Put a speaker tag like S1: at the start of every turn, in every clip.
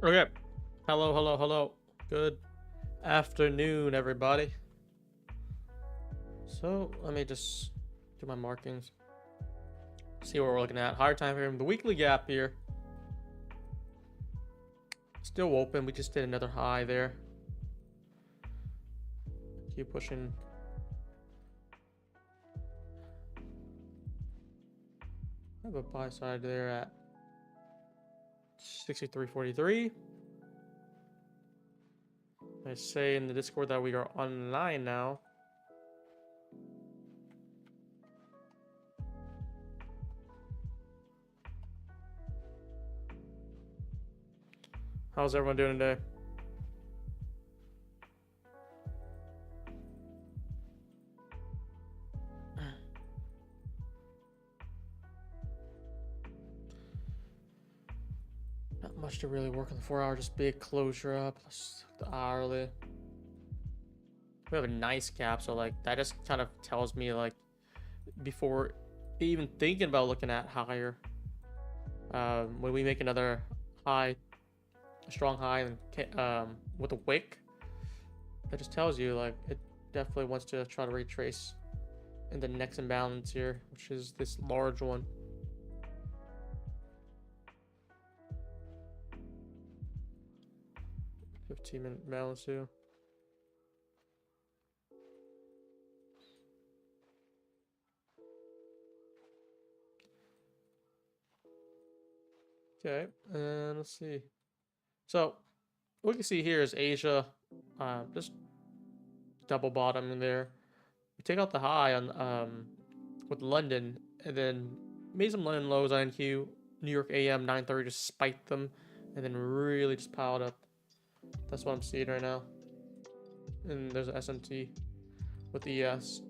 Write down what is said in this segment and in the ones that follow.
S1: Okay. Hello, hello, hello. Good afternoon, everybody. So let me just do my markings. See what we're looking at. Higher time frame, the weekly gap here. Still open. We just did another high there. Keep pushing. I have a buy side there at 63.43. I say in the Discord that we are online now. How's everyone doing today? Not much to really work on the 4 hour, just big closure up. Let's the hourly. We have a nice gap, so like that just kind of tells me like before even thinking about looking at higher, when we make another high, a strong high, and with a wick, that just tells you like it definitely wants to try to retrace in the next imbalance here, which is this large one. $15-minute balance too. Okay, and let's see. So what we can see here is Asia, just double bottom in there. We take out the high on with London, and then made some London lows on NQ. New York AM 930 just spiked them, and then really just piled up. That's what I'm seeing right now. And there's an SMT with the ES.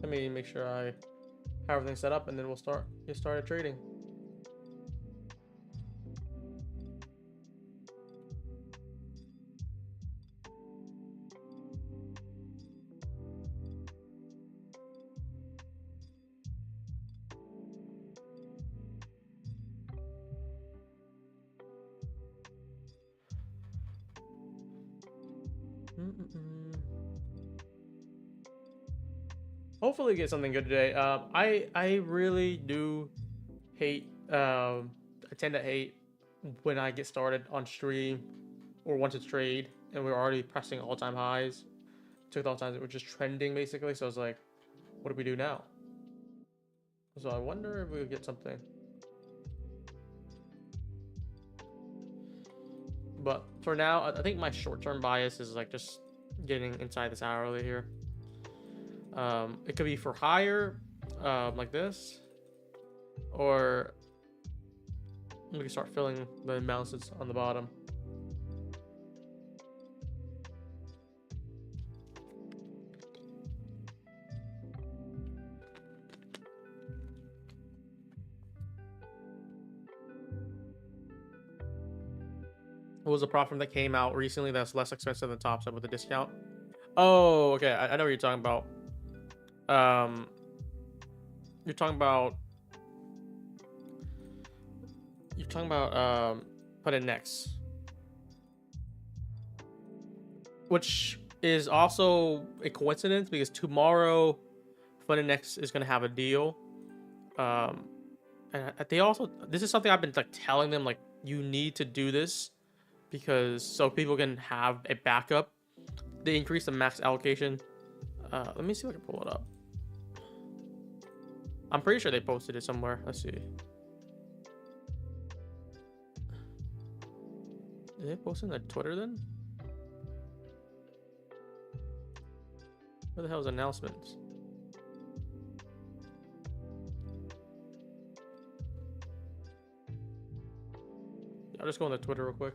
S1: Let me make sure I have everything set up, and then we'll get started trading. Hopefully get something good today. I really do hate. I tend to hate when I get started on stream or want to trade, and we're already pressing all-time highs. Took all times, we're just trending basically. So it's like, what do we do now? So I wonder if we would get something. But for now, I think my short-term bias is like just getting inside this hourly here. It could be for higher, like this, or we can start filling the imbalances on the bottom. What was the platform that came out recently that's less expensive than top side with a discount? Oh, okay. I know what you're talking about. You're talking about put in next, which is also a coincidence because tomorrow Next is going to have a deal. And they also, this is something I've been like telling them, like, you need to do this because so people can have a backup. They increase the max allocation. Let me see if I can pull it up. I'm pretty sure they posted it somewhere. Let's see. Did they post it on Twitter then? Where the hell is announcements? I'll just go on the Twitter real quick.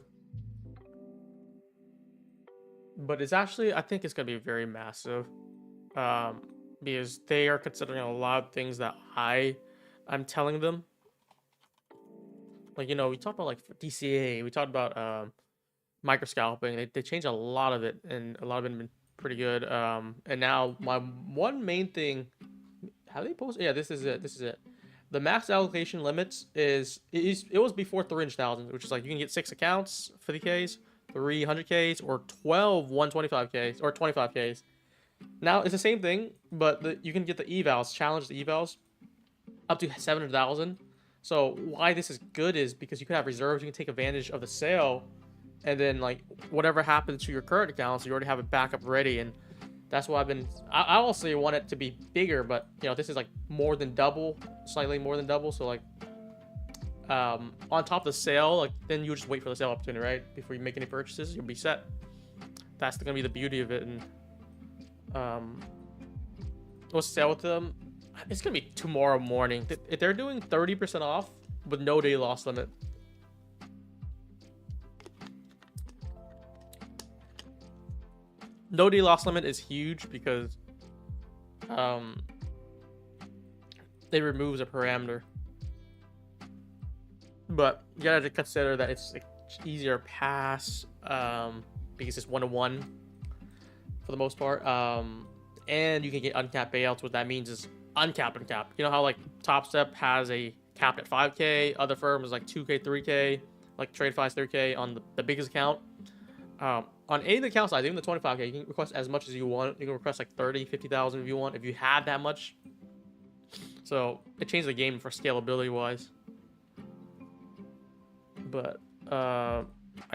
S1: But it's actually, I think it's going to be very massive. Because they are considering a lot of things that I'm telling them. Like, you know, we talked about like DCA, we talked about micro scalping. They changed a lot of it, and a lot of it has been pretty good. And now my one main thing, how they post? Yeah, this is it. This is it. The max allocation limits it was before 300,000, which is like you can get 6 accounts, 50Ks, 300Ks, or 12 125Ks or 25Ks. Now it's the same thing, but you can get the evals, challenge the evals, up to 700,000. So why this is good is because you can have reserves, you can take advantage of the sale, and then like whatever happens to your current accounts, you already have it backup ready. And that's why I also want it to be bigger, but you know, this is like more than double, slightly more than double. So like on top of the sale, like then you just wait for the sale opportunity, right? Before you make any purchases, you'll be set. That's gonna be the beauty of it. And we'll sell with them. It's gonna be tomorrow morning. If they're doing 30% off with no day loss limit. No day loss limit is huge because it removes a parameter. But you gotta consider that it's like easier pass because it's 1-to-1 for the most part. And you can get uncapped payouts. What that means is uncapped and capped. You know how like Top Step has a capped at 5K, other firms like 2K, 3K, like TradeFi's 3K on the biggest account. On any of the accounts, even the 25K, you can request as much as you want. You can request like 30, 50,000 if you want, if you have that much. So it changed the game for scalability wise. But I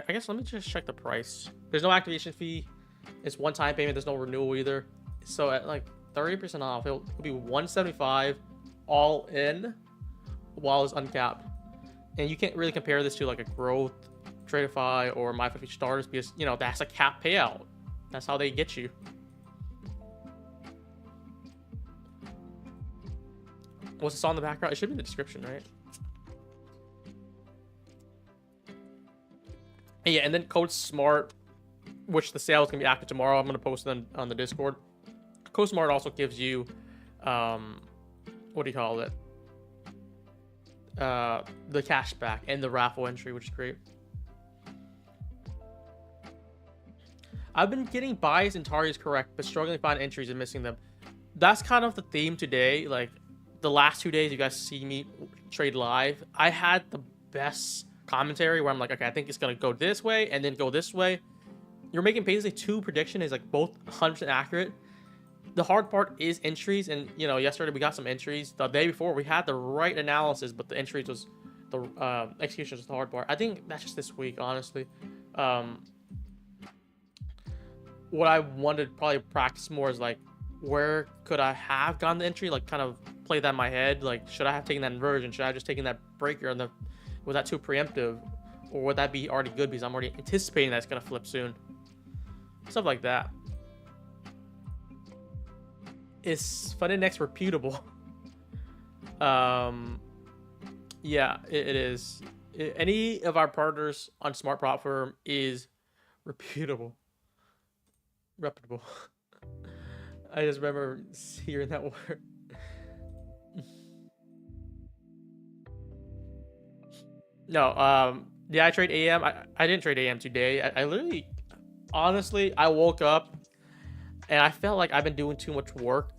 S1: guess let me just check the price. There's no activation fee. It's one-time payment. There's no renewal either. So at like 30% off, it'll be $175 all in while it's uncapped. And you can't really compare this to like a growth, TradeFi, or My50 Starters because, you know, that's a cap payout. That's how they get you. What's this on the background? It should be in the description, right? Yeah, and then code SMART, which the sale is going to be active tomorrow. I'm going to post them on the Discord. Code SMART also gives you, what do you call it? The cash back and the raffle entry, which is great. I've been getting buys and targets correct, but struggling to find entries and missing them. That's kind of the theme today. Like the last 2 days, you guys see me trade live. I had the best commentary where I'm like, okay, I think it's gonna go this way and then go this way. You're making basically 2 predictions, is like both 100% accurate. The hard part is entries, and you know, yesterday we got some entries. The day before we had the right analysis, but the entries was the execution was the hard part. I think that's just this week, honestly. What I wanted to probably practice more is like, where could I have gotten the entry? Like kind of play that in my head. Like, should I have taken that inversion? Should I have just taken that breaker? And was that too preemptive? Or would that be already good because I'm already anticipating that it's going to flip soon? Stuff like that. Is Fundindex reputable? Yeah, it is. Any of our partners on Smart Prop Firm is reputable. Reputable. I just remember hearing that word. No, yeah, I trade AM. I didn't trade AM today. I literally, honestly, I woke up and I felt like I've been doing too much work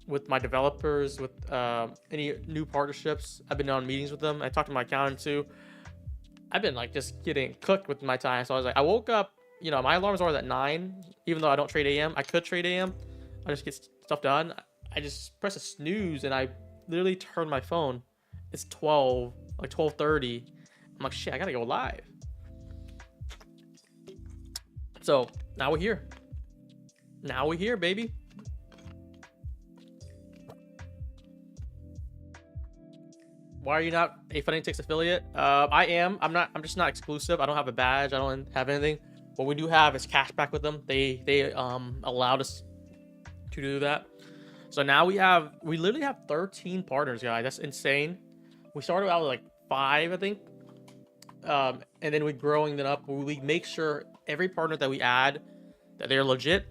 S1: with my developers, with any new partnerships. I've been on meetings with them. I talked to my accountant too. I've been like just getting cooked with my time. So I was like, I woke up, you know, my alarm's always at 9, even though I don't trade AM. I could trade AM. I just get stuff done. I just press a snooze and I literally turn my phone. It's 12, like 12:30. I'm like, shit, I gotta go live. So now we're here. Now we're here, baby. Why are you not a Fundindex affiliate? I am. I'm not. I'm just not exclusive. I don't have a badge. I don't have anything. What we do have is cashback with them. They allowed us to do that. So now we literally have 13 partners, guys. That's insane. We started out with like 5, I think. And then we're growing them up. We make sure every partner that we add, that they're legit.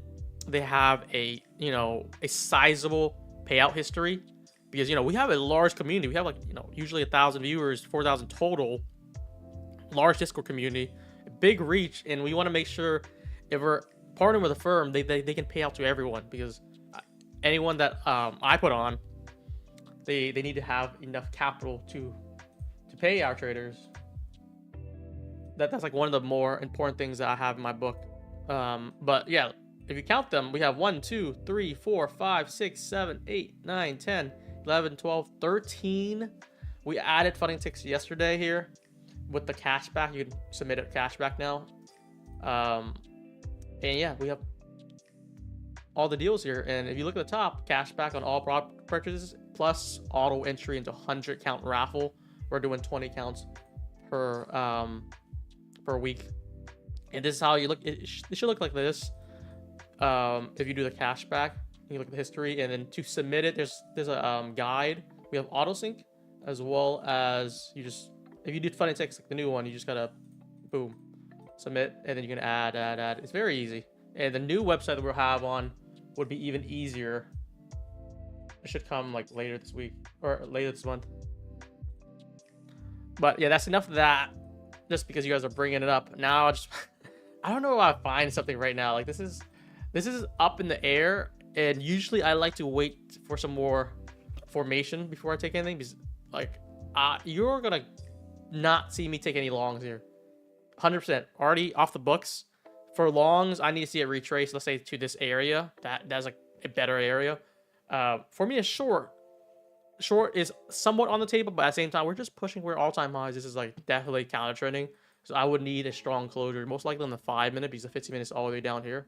S1: They have a, you know, a sizable payout history. because, you know, we have a large community. We have like, you know, usually 1,000 viewers, 4,000 total, large Discord community, big reach. And we want to make sure if we're partnering with a firm, they can pay out to everyone, because anyone that I put on, they need to have enough capital to pay our traders. That's like one of the more important things that I have in my book. But yeah, if you count them, we have 1, 2, 3, 4, 5, 6, 7, 8, 9, 10, 11, 12, 13. We added funding ticks yesterday here with the cashback. You can submit a cashback now. And yeah, we have all the deals here. And if you look at the top, cashback on all product purchases plus auto entry into 100 count raffle. We're doing 20 counts per week. And this is how you look. It should look like this. If you do the cashback, you look at the history, and then to submit it, there's a guide. We have auto sync, as well as if you did funding ticks like the new one, you just gotta boom submit, and then you can add. It's very easy. And the new website that we'll have on would be even easier. It should come like later this week or later this month. But yeah, that's enough of that. Just because you guys are bringing it up now, I don't know if I find something right now. Like this is up in the air, and usually I like to wait for some more formation before I take anything, because like you're gonna not see me take any longs here. 100% already off the books. For longs, I need to see it retrace, let's say to this area. That's like a better area. For me, a short is somewhat on the table, but at the same time, we're just pushing. We're all-time highs. This is like definitely counter trending, so I would need a strong closure, most likely on the 5-minute, because the 15 minutes all the way down here.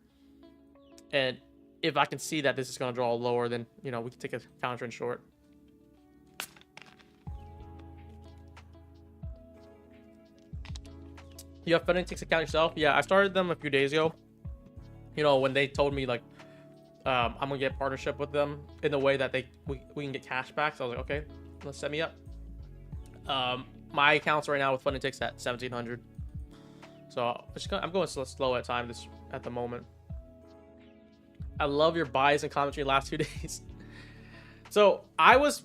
S1: And if I can see that this is going to draw lower, then, you know, we can take a counter trend short. You have funding ticks account yourself? Yeah, I started them a few days ago. You know, when they told me like I'm gonna get partnership with them in the way that we can get cash back. So I was like, okay, let's set me up. My accounts right now with funding ticks at 1,700. So I'm going slow at the moment. I love your bias and commentary last 2 days. So I was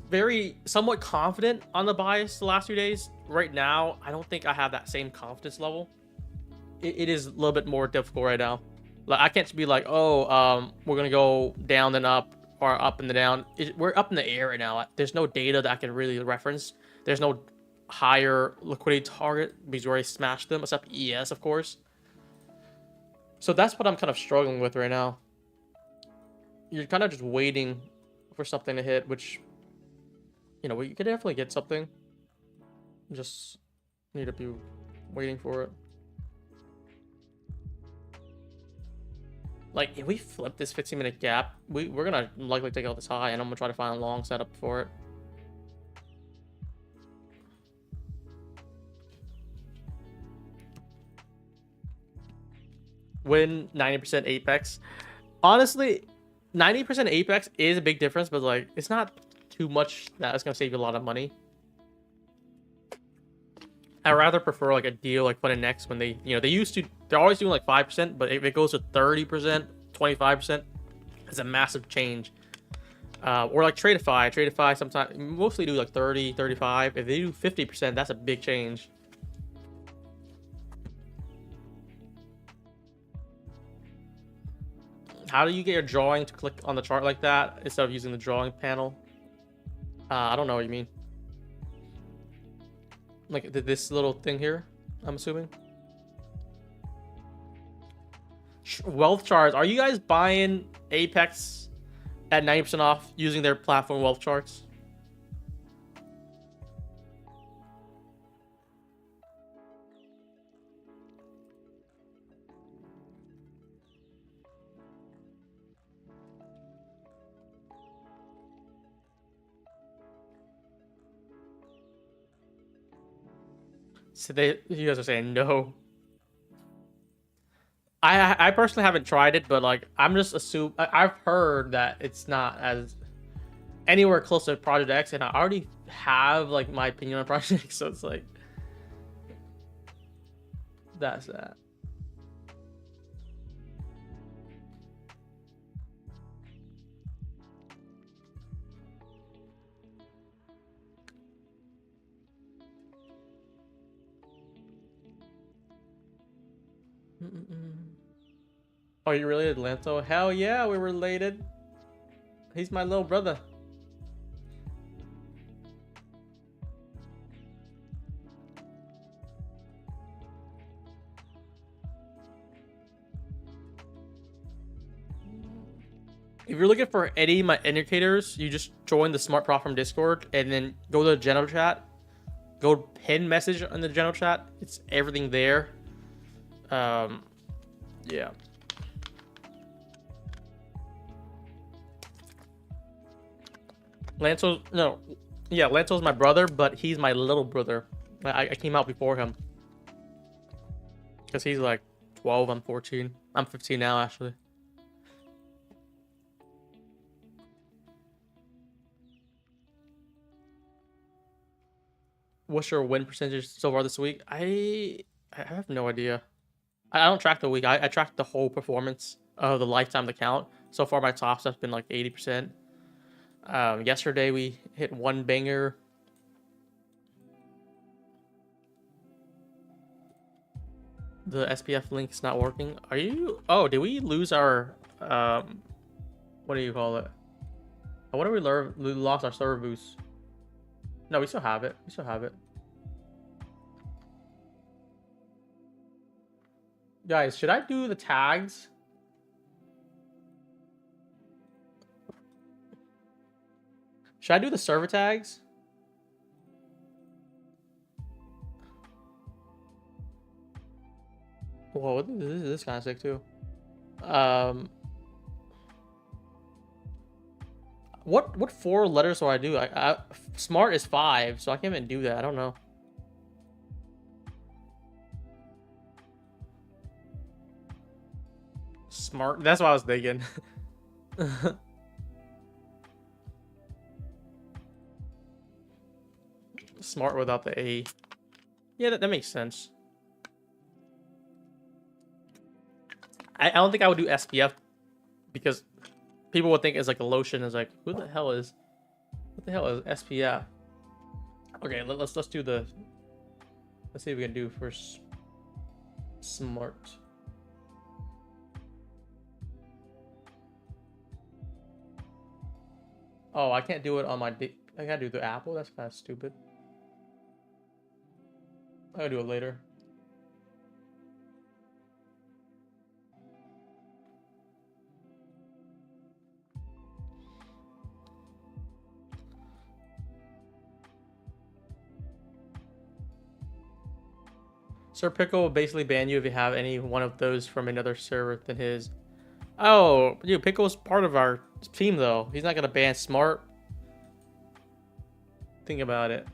S1: somewhat confident on the bias the last 2 days. Right now, I don't think I have that same confidence level. It is a little bit more difficult right now. Like I can't be like, oh, we're gonna go down then up, or up and then down. We're up in the air right now. There's no data that I can really reference. There's no higher liquidity target because we already smashed them, except ES, of course. So that's what I'm kind of struggling with right now. You're kind of just waiting for something to hit, which, you know, we could definitely get something. Just need to be waiting for it. Like, if we flip this 15-minute gap, we're gonna likely take out this high, and I'm gonna try to find a long setup for it. Win 90% Apex. Honestly, 90% Apex is a big difference, but like it's not too much that it's gonna save you a lot of money. I rather prefer like a deal like Fun and Next when they're always doing like 5%, but if it goes to 30%, 25%, it's a massive change. Or like Tradeify sometimes mostly do like 30, 35. If they do 50%, that's a big change. How do you get your drawing to click on the chart like that instead of using the drawing panel? I don't know what you mean. Like this little thing here, I'm assuming. Wealth charts. Are you guys buying Apex at 90% off using their platform wealth charts? So you guys are saying no. I personally haven't tried it, but like I'm just assuming I've heard that it's not as anywhere close to Project X, and I already have like my opinion on Project X, so it's like that's that. Oh, you related, Lanto? Hell yeah, we're related. He's my little brother. If you're looking for any of my indicators, you just join the Smart Prop from Discord and then go to the general chat. Go pin message on the general chat. It's everything there. Yeah. Lanto's my brother, but he's my little brother. I came out before him. Because he's like 12, I'm 14. I'm 15 now, actually. What's your win percentage so far this week? I have no idea. I don't track the week. I track the whole performance of the lifetime of the account. So far, my tops have been like 80%. Yesterday, we hit one banger. The SPF link's not working. Are you... Oh, did we lose our... what do you call it? I wonder if we lost our server boost. No, we still have it. We still have it. Guys, should I do the tags? Should I do the server tags? Whoa, this is kind of sick too. What 4 letters do I do? Smart is 5, so I can't even do that. I don't know. Smart. That's what I was thinking. Smart without the A. Yeah, that makes sense. I don't think I would do SPF because people would think it's like a lotion. Is like, what the hell is SPF? Okay, let's do the. Let's see what we can do for smart. Oh, I can't do it on my. I gotta do the Apple. That's kind of stupid. I gotta do it later. Sir Pickle will basically ban you if you have any one of those from another server than his. Oh, dude, Pickle's part of our team, though. He's not gonna ban Smart. Think about it.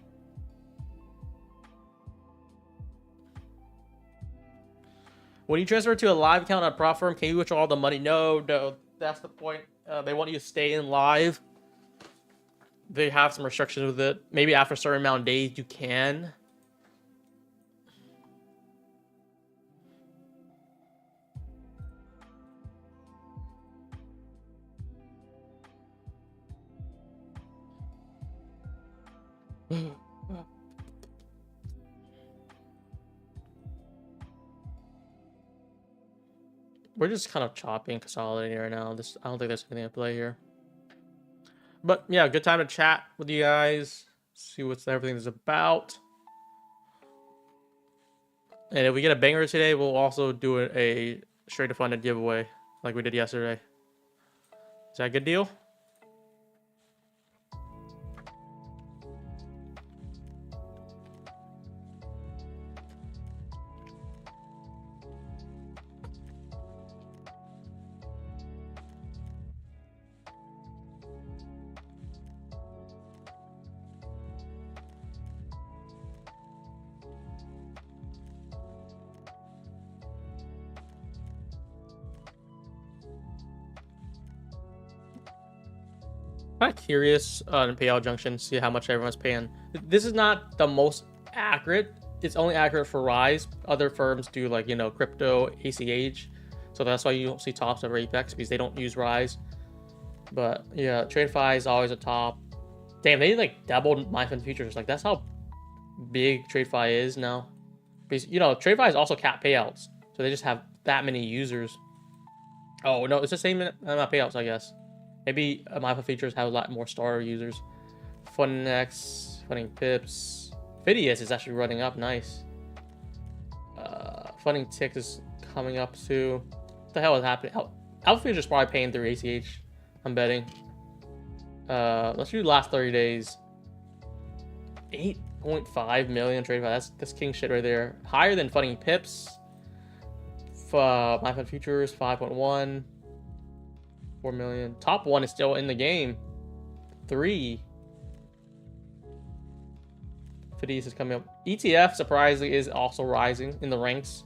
S1: When you transfer to a live account on a prop firm, can you withdraw all the money? No, that's the point. They want you to stay in live. They have some restrictions with it. Maybe after a certain amount of days, you can. We're just kind of chopping, consolidating right now. I don't think there's anything at play here. But yeah, good time to chat with you guys. See what everything is about. And if we get a banger today, we'll also do a straight to funded giveaway like we did yesterday. Is that a good deal? Kind of curious on Payout Junction, see how much everyone's paying. This is not the most accurate. It's only accurate for Rise. Other firms do like, you know, crypto, ACH. So that's why you don't see tops of Apex because they don't use Rise. But yeah, TradeFi is always a top. Damn, they like doubled MyFin futures. Like that's how big TradeFi is now. Because, you know, TradeFi is also cap payouts. So they just have that many users. Oh no, it's the same amount of payouts, I guess. Maybe my features have a lot more starter users. Funnex, funding pips. Phidias is actually running up, nice. Funding tick is coming up too. What the hell is happening? Alpha is probably paying through ACH, I'm betting. Let's do the last 30 days. 8.5 million trade value. That's king shit right there. Higher than funding pips. My fund futures 5.1. 4 million. Top one is still in the game. 3. Phidias is coming up. ETF surprisingly is also rising in the ranks.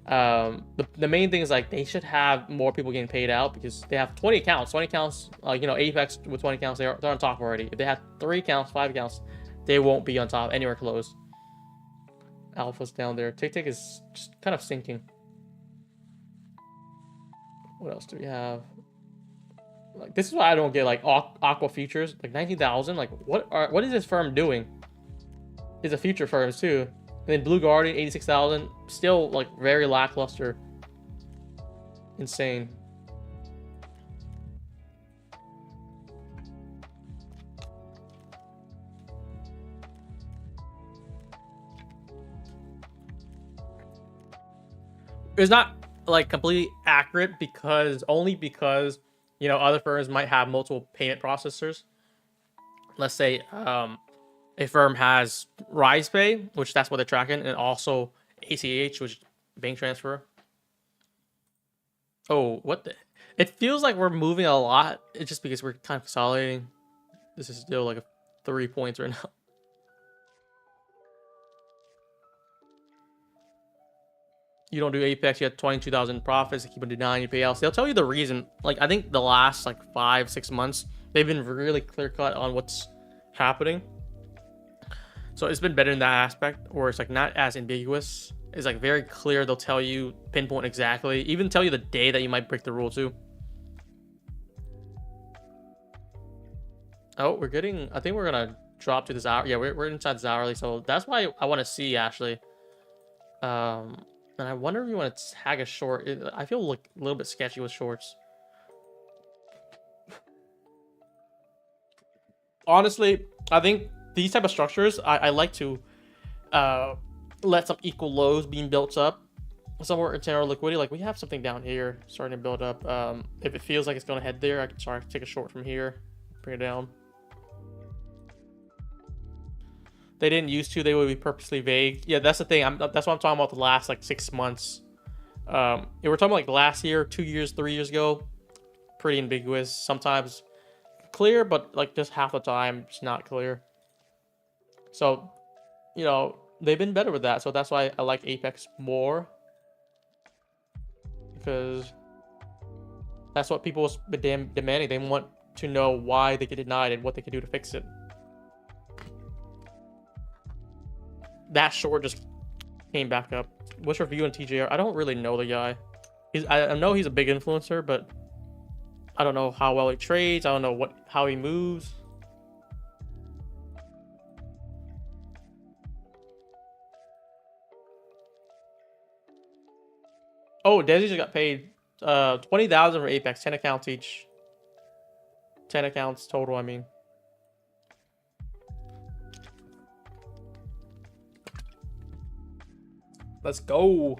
S1: The main thing is like they should have more people getting paid out because they have 20 accounts. 20 accounts, you know, Apex with 20 accounts, they're on top already. If they have 3 accounts, 5 accounts, they won't be on top anywhere close. Alpha's down there. Tick is just kind of sinking. What else do we have? Like this is why I don't get like Aqua Futures, like 19,000. Like what is this firm doing? It's a future firms too. And then Blue Guardian 86,000, still like very lackluster. Insane. It's not like completely accurate because you know other firms might have multiple payment processors. Let's say a firm has RisePay, which that's what they're tracking, and also ACH, which is bank transfer. Oh, what the? It feels like we're moving a lot. It's just because we're kind of consolidating. This is still like 3 points right now. You don't do Apex, you have 22,000 profits, they keep on denying your payouts. They'll tell you the reason. Like, I think the last like 5-6 months, they've been really clear cut on what's happening. So it's been better in that aspect, or it's like not as ambiguous. It's like very clear. They'll tell you, pinpoint exactly, even tell you the day that you might break the rule too. Oh, we're getting, I think we're gonna drop to this hour. Yeah, we're inside this hourly, so that's why I want to see actually. And I wonder if you want to tag a short. I feel like a little bit sketchy with shorts. Honestly, I think these type of structures, I like to let some equal lows being built up somewhere in our liquidity. Like we have something down here starting to build up. If it feels like it's going to head there, I can take a short from here, bring it down. They didn't used to. They would be purposely vague. Yeah, that's the thing. That's what I'm talking about. The last like 6 months. If we're talking about like last year, 2 years, 3 years ago, pretty ambiguous. Sometimes clear, but like just half the time it's not clear. So, you know, they've been better with that. So that's why I like Apex more, because that's what people have been demanding. They want to know why they get denied and what they can do to fix it. That short just came back up. What's your view on TJR? I don't really know the guy. I know he's a big influencer, but I don't know how well he trades. I don't know how he moves. Oh, Desi just got paid 20,000 for Apex, 10 accounts each. 10 accounts total, I mean. Let's go.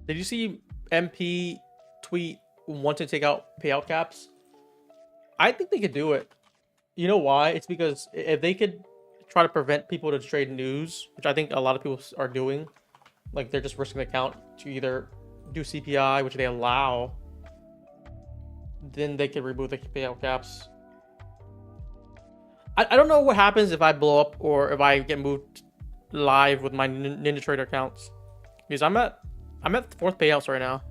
S1: Did you see MP tweet want to take out payout caps? I think they could do it. You know why? It's because if they could try to prevent people to trade news, which I think a lot of people are doing, like they're just risking the account to either do CPI, which they allow, then they could remove the payout caps. I don't know what happens if I blow up or if I get moved live with my NinjaTrader accounts, because I'm at 4th payouts right now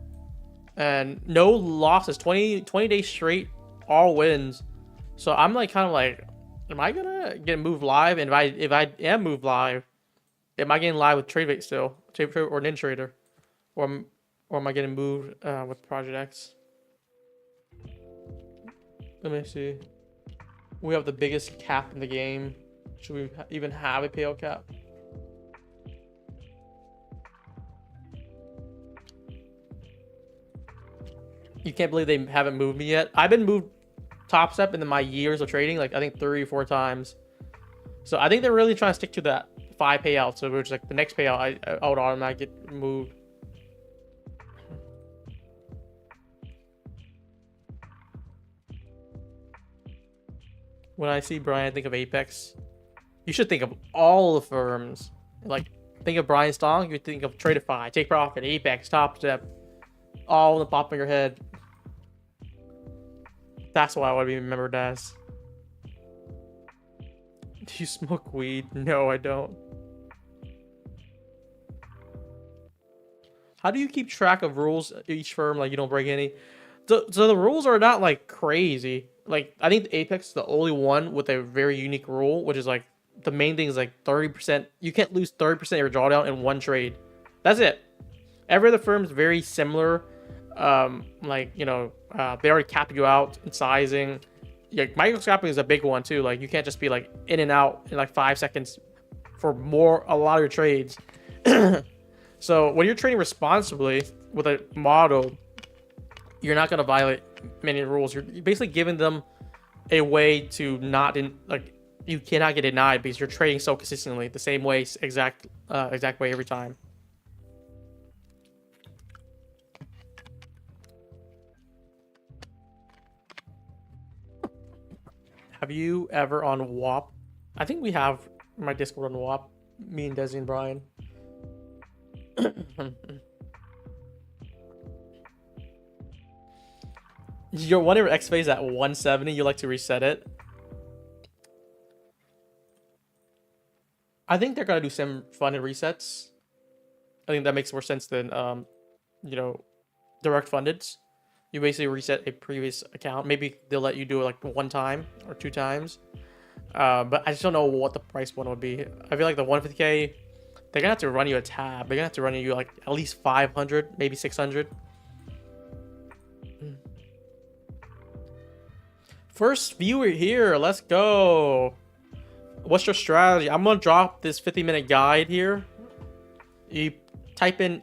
S1: and no losses, 20 days straight, all wins. So I'm like kind of like, am I gonna get moved live? And if I am moved live, am I getting live with TradeBait still? or an in-trader, or am I getting moved with Project X? Let me see. We have the biggest cap in the game. Should we even have a payout cap? You can't believe they haven't moved me yet. I've been moved top step in my years of trading, like I think 3 or 4 times. So I think they're really trying to stick to that 5 payouts, so which like the next payout I would automatically get moved. When I see Brian, I think of Apex. You should think of all the firms. Like, think of Brian Stong, you think of Tradeify, Take Profit, Apex, Top Step, all in the pop of your head. That's why I want to be remembered as. Do you smoke weed? No, I don't. How do you keep track of rules each firm, like you don't break any? So the rules are not like crazy. Like, I think the Apex is the only one with a very unique rule, which is like the main thing is like 30%. You can't lose 30% of your drawdown in one trade. That's it. Every other firm is very similar. Like, you know, they already cap you out in sizing. Yeah, microscoping is a big one too. Like, you can't just be like in and out in like 5 seconds for a lot of your trades. So when you're trading responsibly with a model, you're not going to violate many rules. You're basically giving them a way to not like, you cannot get denied because you're trading so consistently the same way, exact way every time. Have you ever on WAP? I think we have my Discord on WAP. Me and Desi and Brian. Your one of your X phase at 170. You like to reset it. I think they're gonna do some funded resets. I think that makes more sense than you know, direct funded. You basically reset a previous account. Maybe they'll let you do it like 1 time or 2 times. But I just don't know what the price one would be. I feel like the 150K, they're gonna have to run you a tab. They're gonna have to run you like at least 500, maybe 600. First viewer here, let's go. What's your strategy? I'm gonna drop this 50-minute guide here. You type in !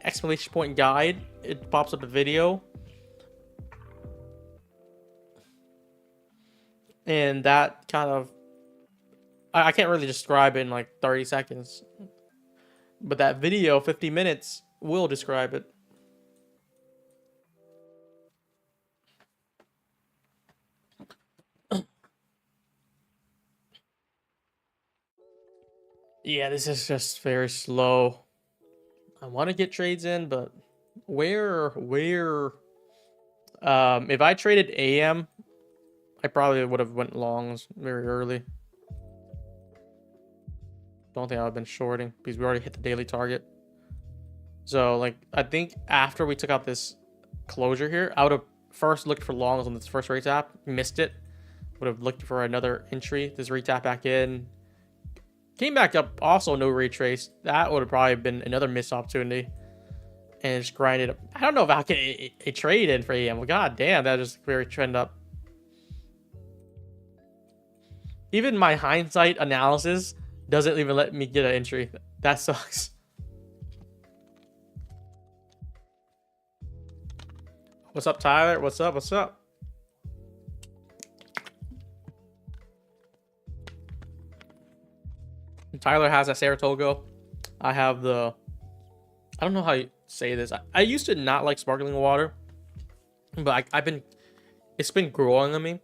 S1: guide, it pops up the video. And that kind of, I can't really describe it in like 30 seconds. But that video, 50 minutes, will describe it. Yeah, this is just very slow. I want to get trades in, but where? If I traded AM, I probably would have went longs very early. Don't think I would have been shorting because we already hit the daily target. So, like, I think after we took out this closure here, I would have first looked for longs on this first retap, missed it. Would have looked for another entry. This retap back in. Came back up, also no retrace. That would have probably been another missed opportunity. And just grinded up. I don't know if I can a trade in for AM. Well, god damn, that just very trend up. Even my hindsight analysis doesn't even let me get an entry. That sucks. What's up, Tyler? What's up? What's up? Tyler has a Saratoga. I have the... I don't know how you say this. I used to not like sparkling water. But I've been... It's been growing on me.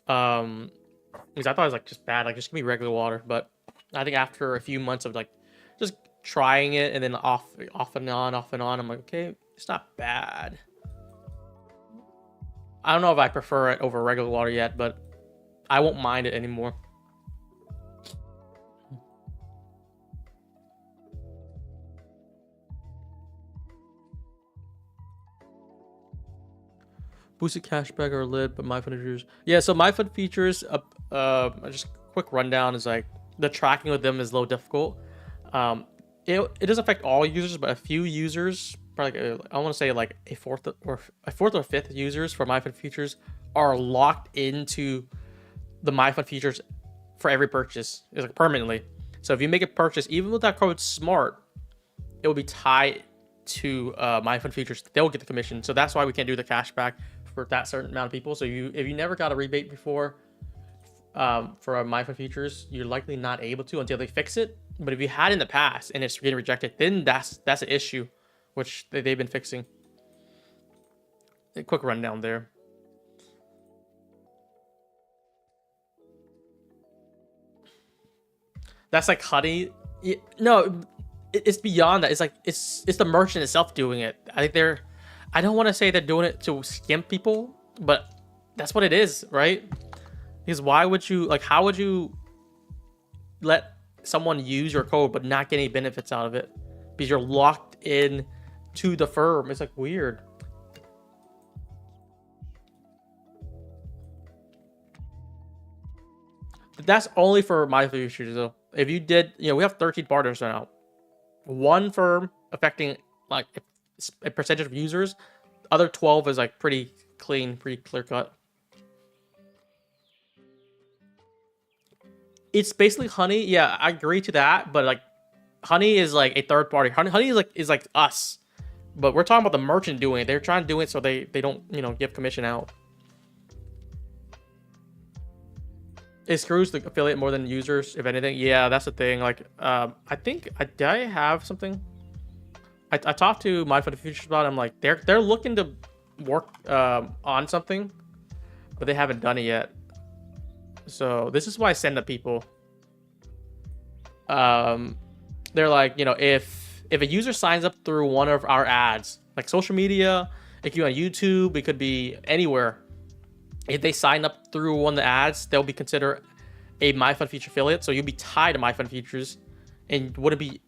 S1: Because I thought it was like just bad. Like, just give me regular water. But I think after a few months of like just trying it and then off and on, I'm like, okay, it's not bad. I don't know if I prefer it over regular water yet, but I won't mind it anymore. Boosted cashback are lit, but my fund features. Yeah, so my fund features, just quick rundown is like the tracking with them is low difficult. it doesn't affect all users, but a few users, probably I want to say like a fourth or fifth users for MyFund Futures are locked into the MyFund Futures for every purchase. It's like permanently. So if you make a purchase, even with that code SMART, it will be tied to MyFund Futures. They'll get the commission. So that's why we can't do the cashback for that certain amount of people. So if you never got a rebate before for a MyFund Futures, you're likely not able to until they fix it. But if you had in the past and it's getting rejected, then that's an issue, which they've been fixing. A quick rundown there. That's like honey. No, it's beyond that. It's like it's the merchant itself doing it. I think I don't want to say they're doing it to skimp people, but that's what it is, right? Because why would you, like, how would you let someone use your code but not get any benefits out of it? Because you're locked in to the firm. It's like weird. That's only for MyFund Futures though. If you did, we have 13 partners now. One firm affecting like a percentage of users. Other 12 is like pretty clean, pretty clear cut. It's basically Honey. Yeah, I agree to that, but like Honey is like a third party. Honey is like us, but we're talking about the merchant doing it. They're trying to do it so they don't give commission out. It screws the affiliate more than users, if anything. Yeah, that's the thing. Like, I think did I have something? I talked to MyFund Futures about it. I'm like, they're looking to work on something, but they haven't done it yet. So this is why I send to people. They're like, if a user signs up through one of our ads, like social media, it could be on YouTube, it could be anywhere. If they sign up through one of the ads, they'll be considered a MyFund Future affiliate. So you'll be tied to MyFund Futures, and wouldn't be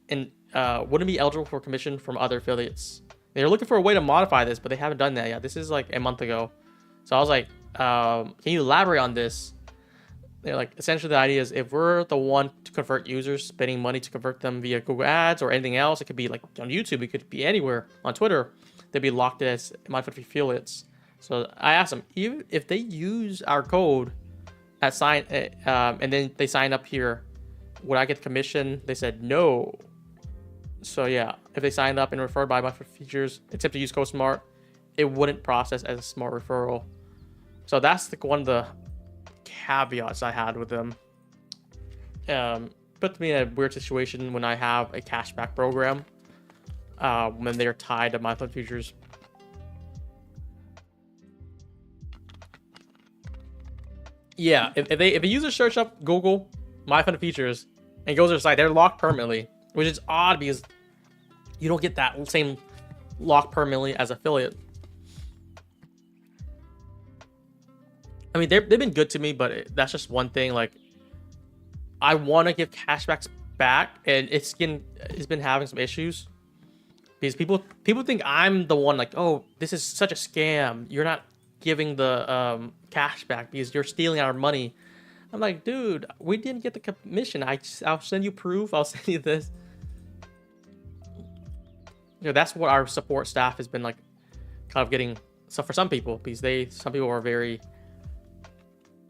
S1: eligible for commission from other affiliates. They're looking for a way to modify this, but they haven't done that yet. This is like a month ago. So I was like, can you elaborate on this? They're like, essentially the idea is if we're the one to convert users, spending money to convert them via Google Ads or anything else, it could be like on YouTube, it could be anywhere, on Twitter, they'd be locked as MyFund affiliates. So I asked them, even if they use our code at sign, and then they sign up here, would I get commission? They said no. So yeah, if they signed up and referred by MyFund Futures, except to use code SMART, it wouldn't process as a SMART referral. So that's one of the caveats I had with them. Put me in a weird situation when I have a cashback program, when they're tied to MyFund Futures. Yeah, if a user search up Google MyFund Futures and goes to their site, they're locked permanently, which is odd because you don't get that same lock permanently as affiliate. I mean, they've been good to me, but that's just one thing. Like, I want to give cashbacks back, and it's been having some issues because people think I'm the one like, oh, this is such a scam. You're not giving the cash back because you're stealing our money. I'm like, dude, we didn't get the commission. I'll send you proof. I'll send you this. That's what our support staff has been like, kind of getting. So for some people, because some people are very,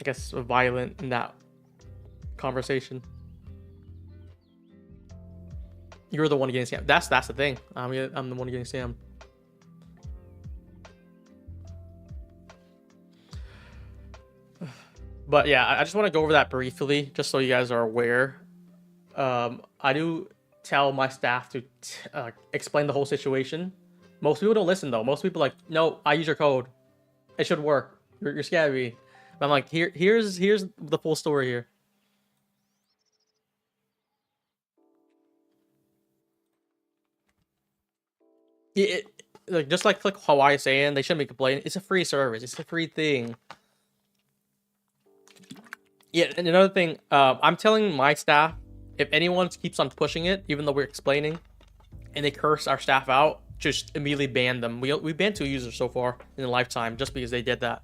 S1: I guess, violent in that conversation. You're the one getting scammed. That's the thing. I'm the one getting scammed. But yeah, I just want to go over that briefly, just so you guys are aware. I do tell my staff to explain the whole situation. Most people don't listen though. Most people are like, no, I use your code. It should work. You're scamming me. But I'm like, here's the full story here. Like just like Hawaii saying, they shouldn't be complaining. It's a free service. It's a free thing. Yeah, and another thing, I'm telling my staff, if anyone keeps on pushing it, even though we're explaining, and they curse our staff out, just immediately ban them. We banned 2 users so far in a lifetime just because they did that.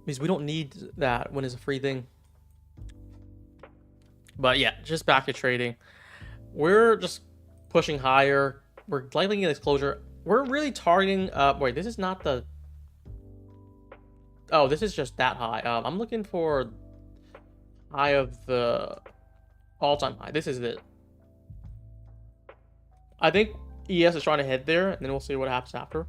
S1: Because we don't need that when it's a free thing. But yeah, just back to trading. we're just pushing higher. We're lightly getting this closure. We're really targeting. Wait, this is not the. Oh, this is just that high. I'm looking for high of the all-time high. This is it. I think ES is trying to head there, and then we'll see what happens after.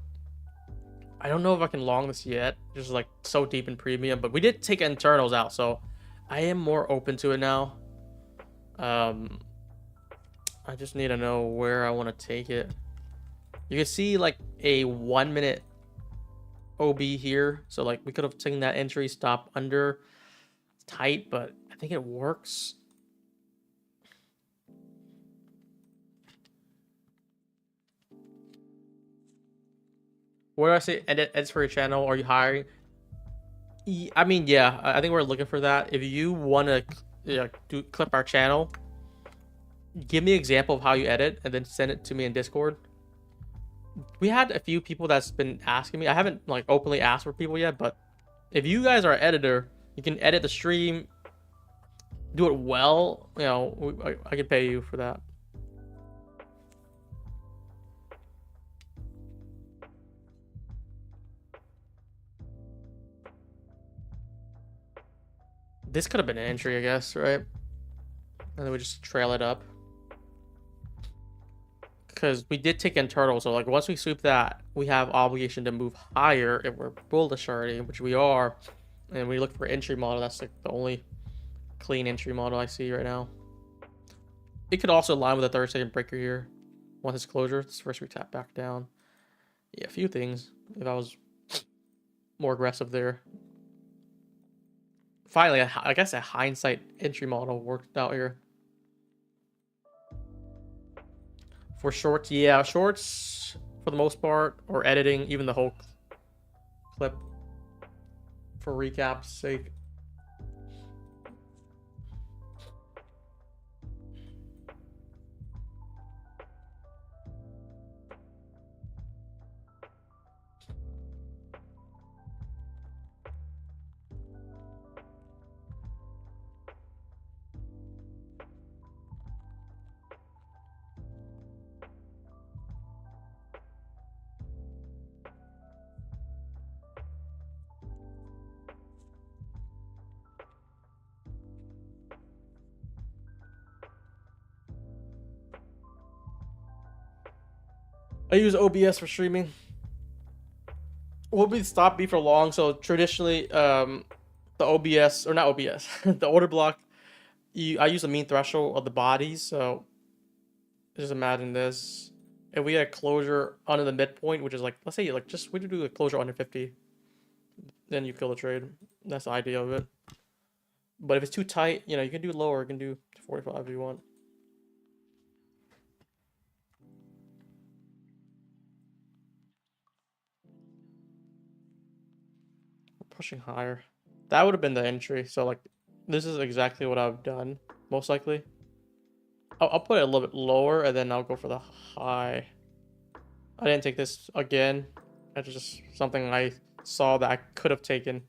S1: I don't know if I can long this yet. Just like so deep in premium, but we did take internals out, so I am more open to it now. I just need to know where I want to take it. You can see like a 1 minute OB here, so like we could have taken that entry stop under. It's tight, but I think it works. Where do I say edits for your channel? Are you hiring? I mean, yeah, I think we're looking for that. If you want to clip our channel, give me an example of how you edit and then send it to me in Discord. We had a few people that's been asking me. I haven't like openly asked for people yet, but if you guys are an editor, you can edit the stream, do it well. You know, I can pay you for that. This could have been an entry, I guess, right? And then we just trail it up. Because we did take internal, so like once we sweep that, we have obligation to move higher if we're bullish already, which we are. And we look for entry model. That's like the only clean entry model I see right now. It could also align with a 30-second breaker here. Once it's closure, it's first we tap back down. Yeah, a few things. If I was more aggressive there. Finally, I guess a hindsight entry model worked out here. For shorts, yeah, shorts for the most part, or editing, even the whole clip for recap's sake. I use OBS for streaming. Will be stop be for long. So traditionally, the OBS or not OBS, the order block. I use the mean threshold of the bodies. So just imagine this. If we had a closure under the midpoint, which is like, let's say like just we do a closure under 50, then you kill the trade. That's the idea of it. But if it's too tight, you know, you can do lower. You can do 45 if you want. Pushing higher. That would have been the entry. So like, this is exactly what I've done, most likely. I'll put it a little bit lower, and then I'll go for the high. I didn't take this again. That's just something I saw that I could have taken.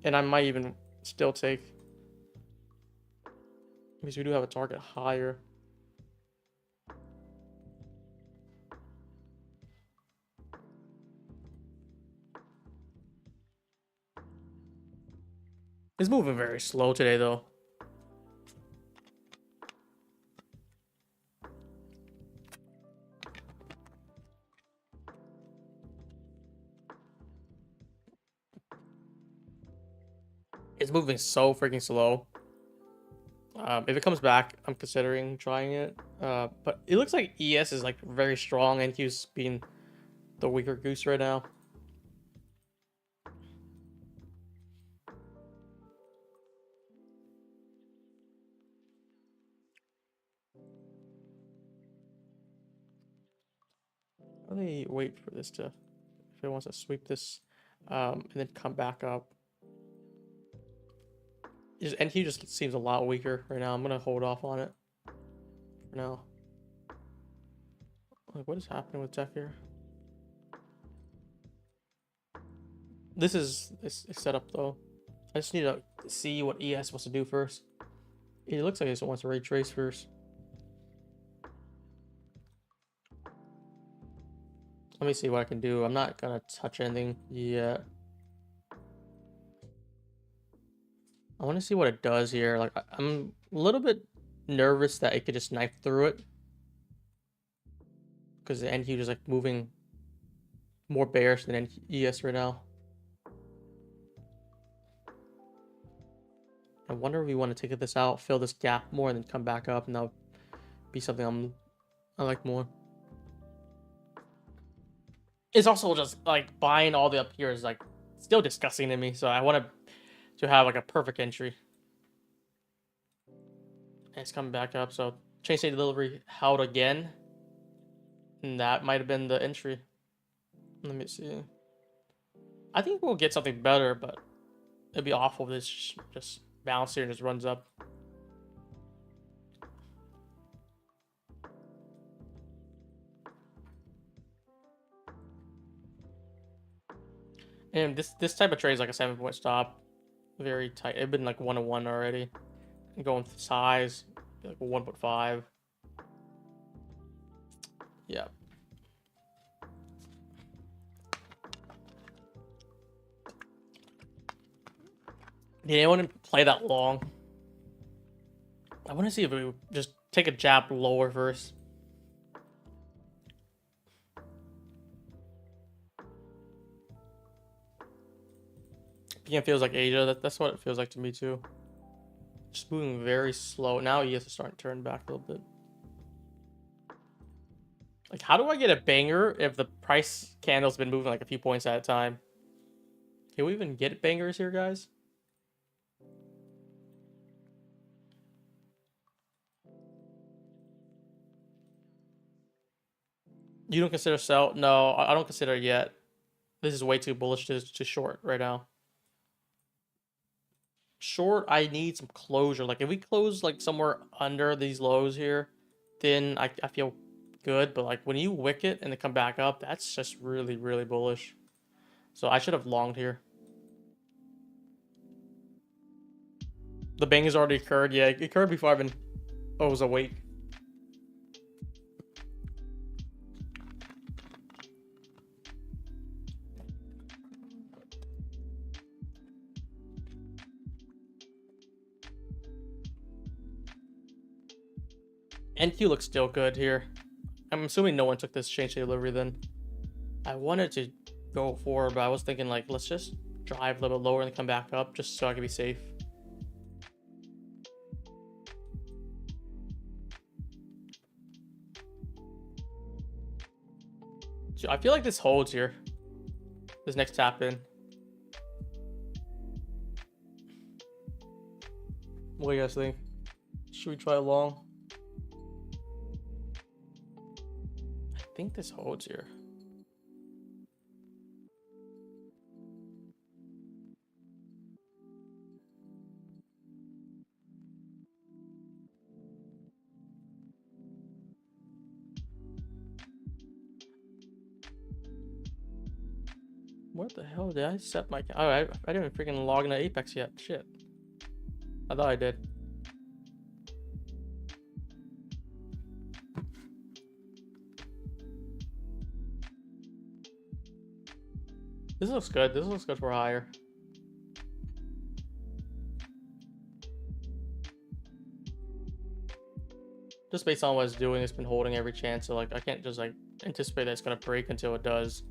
S1: And I might even still take. Because we do have a target higher. It's moving very slow today, though. It's moving so freaking slow. If it comes back, I'm considering trying it. But it looks like ES is like very strong, and he's being the weaker goose right now. Let me wait for this to, if it wants to sweep this, and then come back up. And he just seems a lot weaker right now. I'm gonna hold off on it for now. Like, what is happening with tech here? This is set up though. I just need to see what ES wants to do first. It looks like it just wants to retrace first. me see what I can do. I'm not gonna touch anything yet. I want to see what it does here. Like, I'm a little bit nervous that it could just knife through it, because the NQ is like moving more bearish than ES right now. I wonder if we want to take this out, fill this gap more, and then come back up, and that'll be something I like more. It's also just like buying all the up here is like still disgusting to me, so I want to have like a perfect entry. And it's coming back up, so chain state delivery held again, and that might have been the entry. Let me see. I think we'll get something better, but it'd be awful if this just bounce here and just runs up. And this type of trade is like a 7-point stop, very tight. It's been like 1-1 already. And going with size, like 1.5. Yeah. Did anyone play that long? I want to see if we just take a jab lower first. PM feels like Asia. That's what it feels like to me too. Just moving very slow. Now he has to start to turn back a little bit. Like, how do I get a banger if the price candle's been moving like a few points at a time? Can we even get bangers here, guys? You don't consider sell? No, I don't consider it yet. This is way too bullish to short right now. Short, I need some closure. Like, if we close like somewhere under these lows here, then I feel good. But like when you wick it and they come back up, that's just really, really bullish. So I should have longed here. The bang has already occurred. Yeah, it occurred before I was awake. NQ looks still good here. I'm assuming no one took this change to delivery then. I wanted to go forward, but I was thinking like, let's just drive a little bit lower and come back up just so I can be safe. So I feel like this holds here. This next tap in. What do you guys think? Should we try long? I think this holds here. What the hell did I set my... Oh, I didn't even freaking log into Apex yet. Shit. I thought I did. This looks good. This looks good for higher. Just based on what it's doing, it's been holding every chance. So like, I can't just like anticipate that it's gonna break until it does.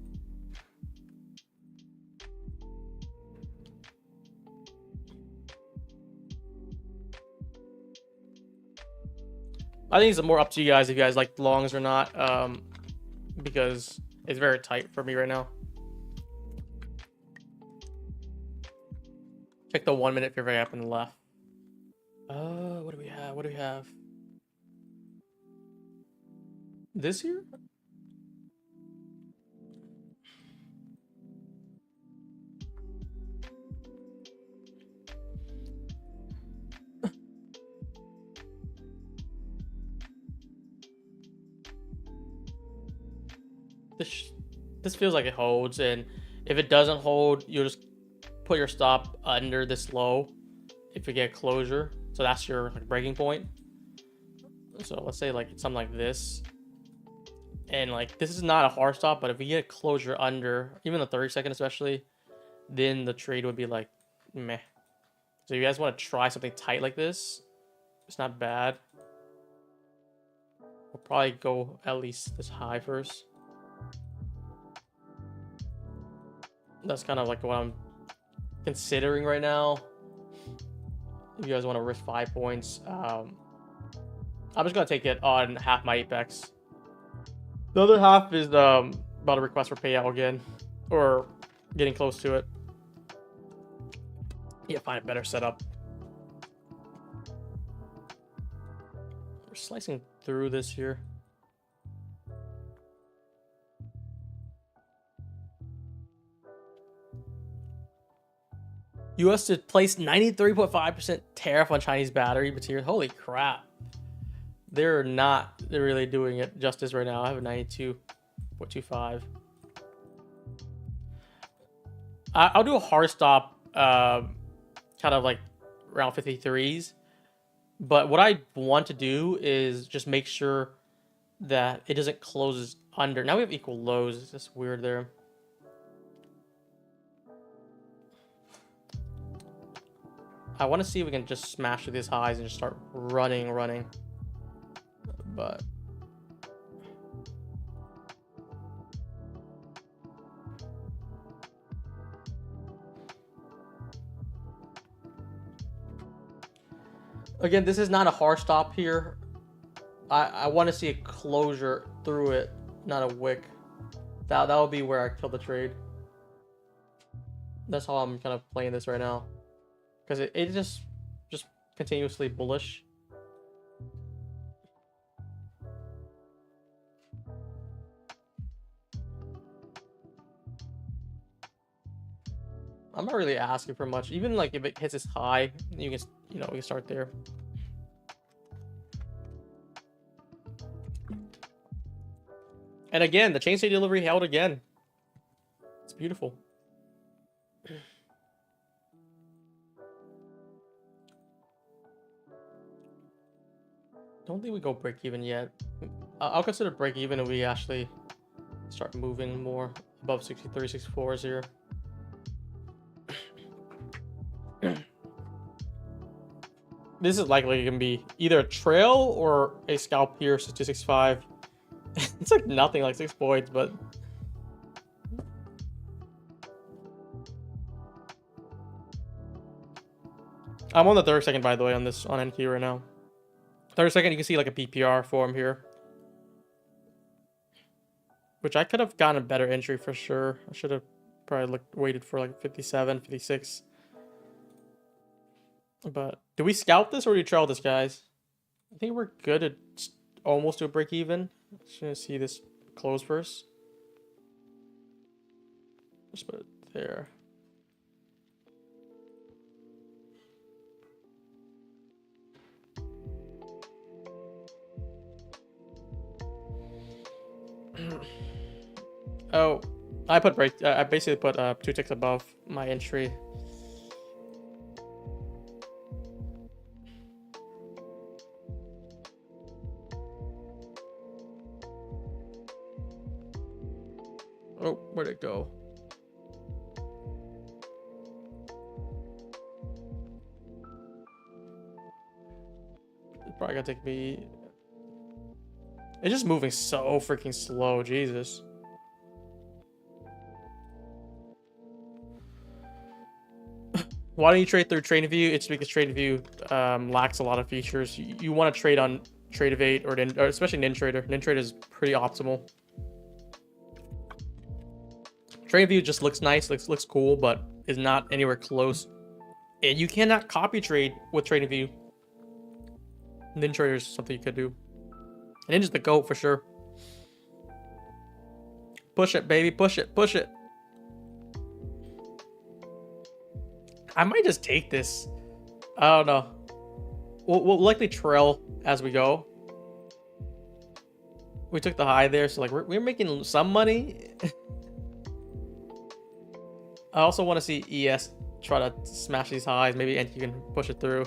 S1: I think it's more up to you guys if you guys like longs or not, because it's very tight for me right now. Check the 1 minute fair gap on the left. What do we have? What do we have? This here? This feels like it holds, and if it doesn't hold, you'll just put your stop under this low if you get closure. So that's your like breaking point. So let's say like something like this. And like, this is not a hard stop, but if we get a closure under, even the 30-second especially, then the trade would be like, meh. So if you guys want to try something tight like this, it's not bad. We'll probably go at least this high first. That's kind of like what I'm considering right now. If you guys want to risk 5 points, I'm just gonna take it on half my apex. The other half is about a request for payout again, or getting close to it. Yeah, find a better setup. We're slicing through this here. US to place 93.5% tariff on Chinese battery material. Holy crap. They're not really doing it justice right now. I have a 92.25. I'll do a hard stop, kind of like around 53s. But what I want to do is just make sure that it doesn't close under. Now we have equal lows. It's just weird there. I want to see if we can just smash through these highs and just start running. But again, this is not a hard stop here. I want to see a closure through it, not a wick. That will be where I kill the trade. That's how I'm kind of playing this right now, because it just continuously bullish. I'm not really asking for much. Even like if it hits this high, you can, we can start there. And again, the chain state delivery held again. It's beautiful. Don't think we go break even yet. I'll consider break even if we actually start moving more above 63, 64s here. This is likely going to be either a trail or a scalp here, 265. It's like nothing, like 6 points, but I'm on the 30-second, by the way, on NQ right now. 30-second, you can see like a PPR form here, which I could have gotten a better entry for sure. I should have probably waited for like 57, 56. But do we scalp this or do we trail this, guys? I think we're good at almost to a break even. Just gonna see this close first. Just put it there. Oh, I put break. I basically put 2 ticks above my entry. Oh, where'd it go? It's probably gonna take me. It's just moving so freaking slow, Jesus. Why don't you trade through TradingView? It's because TradingView lacks a lot of features. You want to trade on Trade or especially NinTrader. NinTrader is pretty optimal. TradingView just looks nice, looks cool, but is not anywhere close. And you cannot copy trade with TradingView. NinTrader is something you could do. And Ninja's the GOAT for sure. Push it, baby, push it, push it. I might just take this. I don't know. We'll likely trail as we go. We took the high there, so like we're making some money. I also want to see ES try to smash these highs. Maybe and you can push it through.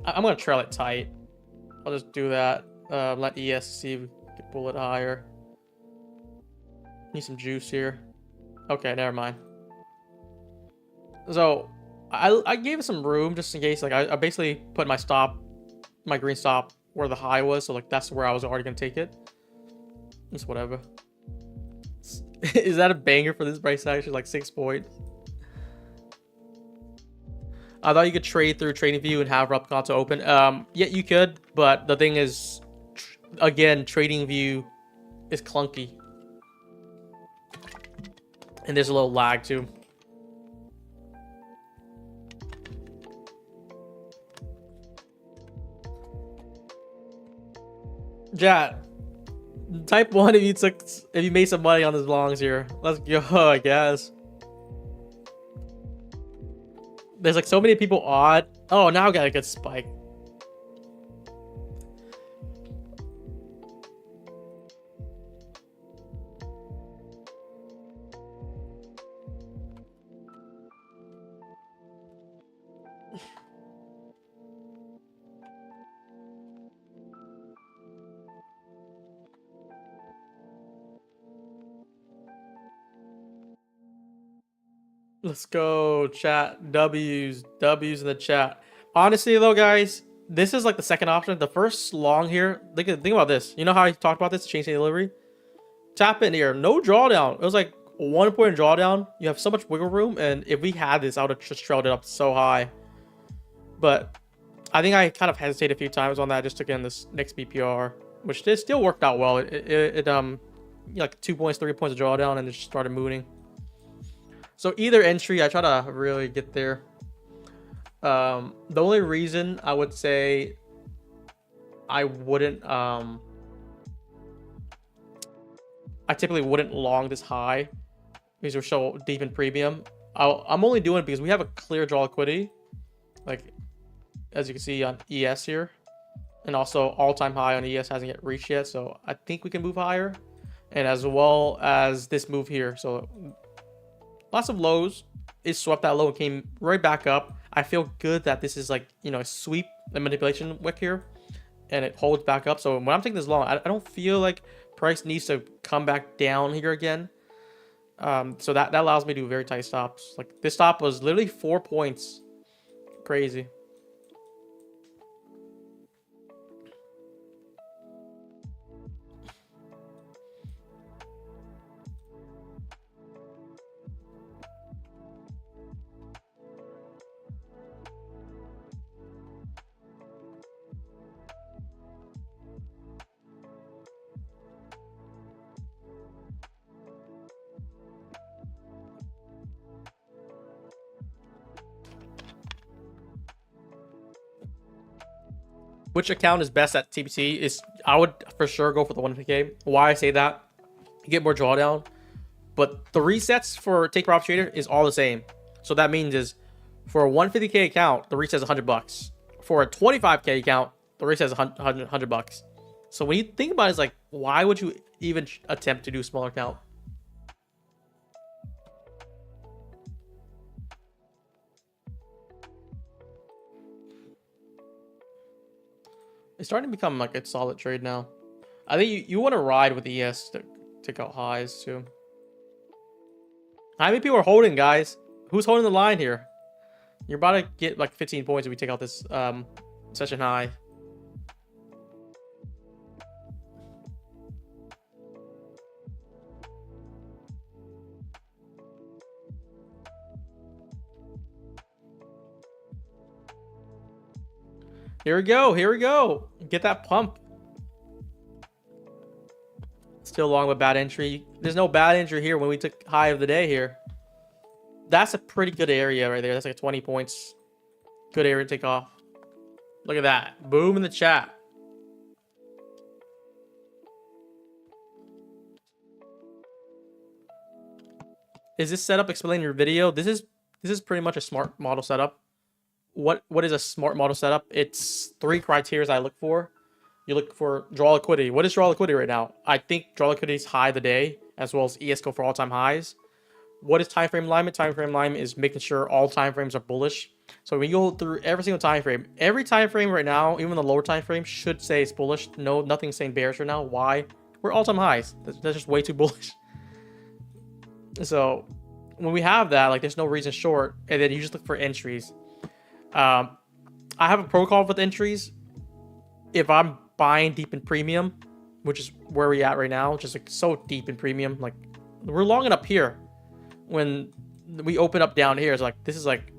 S1: I'm gonna trail it tight. I'll just do that. Let ESC pull it higher. Need some juice here. Okay, never mind. So I gave it some room just in case. Like I basically put my green stop where the high was. So like that's where I was already gonna take it. Just whatever. Is that a banger for this price action? Like 6 points. I thought you could trade through TradingView and have replica to open. Yeah, you could, but the thing is, again, TradingView is clunky, and there's a little lag too. Chat, type 1 if you made some money on this longs here. Let's go, I guess. There's like so many people on. Oh, now I got a good spike. Let's go, chat. W's in the chat. Honestly, though, guys, this is like the second option. The first long here, think about this. You know how I talked about this, chain delivery? Tap in here. No drawdown. It was like 1 point drawdown. You have so much wiggle room. And if we had this, I would have just trailed it up so high. But I think I kind of hesitated a few times on that just to get in this next BPR, which did still worked out well. It like 2 points, 3 points of drawdown, and it just started moving. So either entry, I try to really get there. The only reason I would say I wouldn't, I typically wouldn't long this high because we're so deep in premium. I'm only doing it because we have a clear draw liquidity, like as you can see on ES here, and also all-time high on ES hasn't yet reached yet. So I think we can move higher, and as well as this move here. So lots of lows. It swept that low and came right back up. I feel good that this is like, you know, a sweep and manipulation wick here, and it holds back up. So when I'm taking this long, I don't feel like price needs to come back down here again. So that allows me to do very tight stops. Like this stop was literally 4 points. Crazy. Which account is best at TBC is I would for sure go for the 150K. Why I say that? You get more drawdown, but the resets for take profit trader is all the same. So that means is for a 150K account, the reset is $100. For a 25K account, the reset is $100. So when you think about it, it's like, why would you even attempt to do a smaller account? It's starting to become like a solid trade now. I think you want to ride with ES to take out highs too. How many people are holding, guys? Who's holding the line here? You're about to get like 15 points if we take out this session high. Here we go. Here we go. Get that pump. Still long with bad entry. There's no bad entry here when we took high of the day here. That's a pretty good area right there. That's like 20 points. Good area to take off. Look at that. Boom in the chat. Is this setup explained in your video? This is pretty much a smart model setup. What is a smart model setup? It's 3 criteria I look for. You look for draw liquidity. What is draw liquidity right now? I think draw liquidity is high of the day, as well as ESCO for all-time highs. What is time frame alignment? Time frame alignment is making sure all time frames are bullish. So we go through every single time frame. Every time frame right now, even the lower time frame, should say it's bullish. No, nothing's saying bearish right now. Why? We're all-time highs. That's just way too bullish. So when we have that, like, there's no reason short, and then you just look for entries. I have a protocol with entries. If I'm buying deep in premium, which is where we're at right now, which is like so deep in premium, like we're longing up here. When we open up down here, it's like, this is like,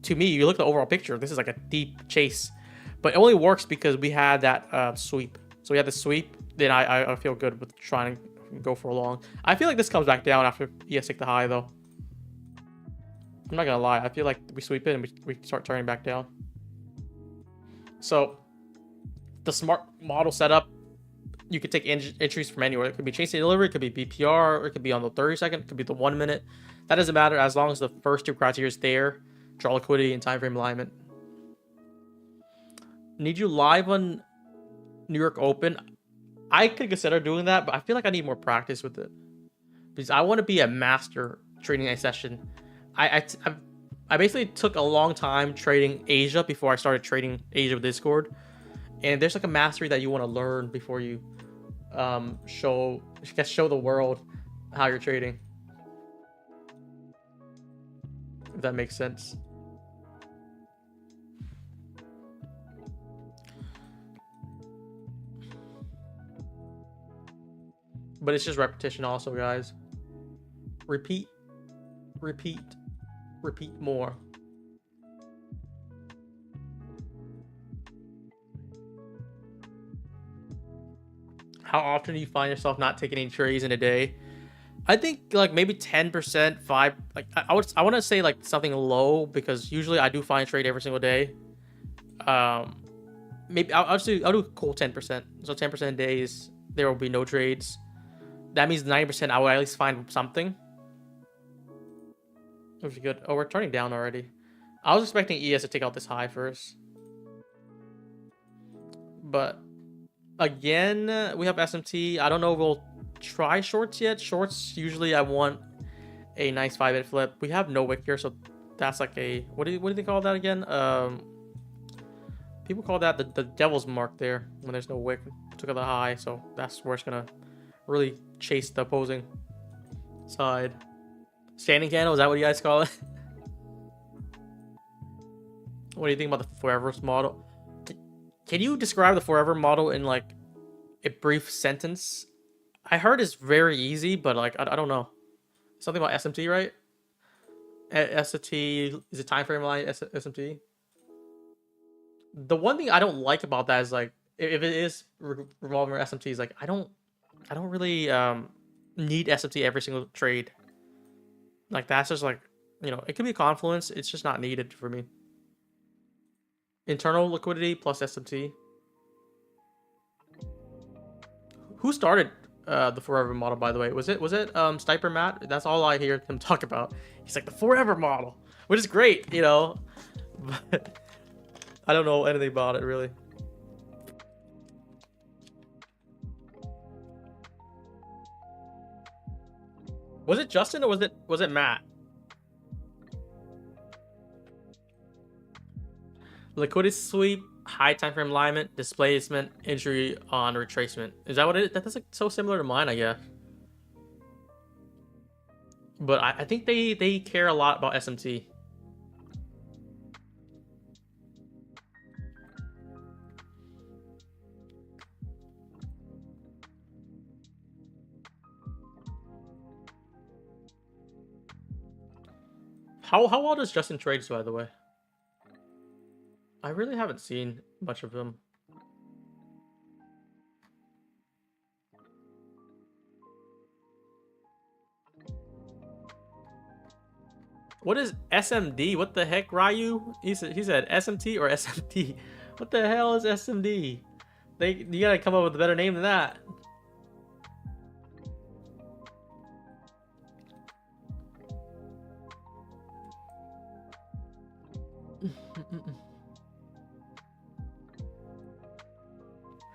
S1: to me, you look at the overall picture, this is like a deep chase, but it only works because we had that sweep. So we had the sweep, then I feel good with trying to go for a long. I feel like this comes back down after ES take the high though. I'm not gonna lie, I feel like we sweep it and we start turning back down. So the smart model setup, you could take entries from anywhere. It could be chasing delivery, it could be BPR, or it could be on the 30-second, it could be the 1 minute. That doesn't matter as long as the first two criteria is there. Draw liquidity and time frame alignment. Need you live on New York Open? I could consider doing that, but I feel like I need more practice with it because I want to be a master trading a session. I basically took a long time trading Asia before I started trading Asia with Discord, and there's like a mastery that you want to learn before you show the world how you're trading, if that makes sense. But it's just repetition also, guys. Repeat, repeat, repeat more. How often do you find yourself not taking any trades in a day? I think like maybe 10%, 5. Like I want to say like something low, because usually I do find a trade every single day. Maybe I'll do a cool 10%. So 10% days there will be no trades. That means 90% I will at least find something. Which is good. Oh, we're turning down already. I was expecting ES to take out this high first. But again, we have SMT. I don't know if we'll try shorts yet. Shorts, usually I want a nice 5-minute flip. We have no wick here, so that's like a... What do they call that again? People call that the devil's mark there when there's no wick. Took out the high, so that's where it's going to really chase the opposing side. Standing candle, is that what you guys call it? What do you think about the forever model? Can you describe the forever model in like a brief sentence? I heard it's very easy, but like I don't know. Something about SMT, right? SMT is a time frame line. SMT. The one thing I don't like about that is like if it is revolving around SMT, is like I don't really need SMT every single trade. Like that's just like, you know, it could be a confluence. It's just not needed for me. Internal liquidity plus SMT. Who started the forever model, by the way? Was it Stiper Matt? That's all I hear him talk about. He's like the forever model, which is great, you know. But I don't know anything about it really. Was it Justin or was it Matt? Liquidity sweep, high time frame alignment, displacement, entry on retracement. Is that what it is? That's like so similar to mine, I guess. But I think they care a lot about SMT. How well does Justin trades, by the way? I really haven't seen much of him. What is SMD? What the heck, Ryu? He said SMT or SMD? What the hell is SMD? You gotta come up with a better name than that.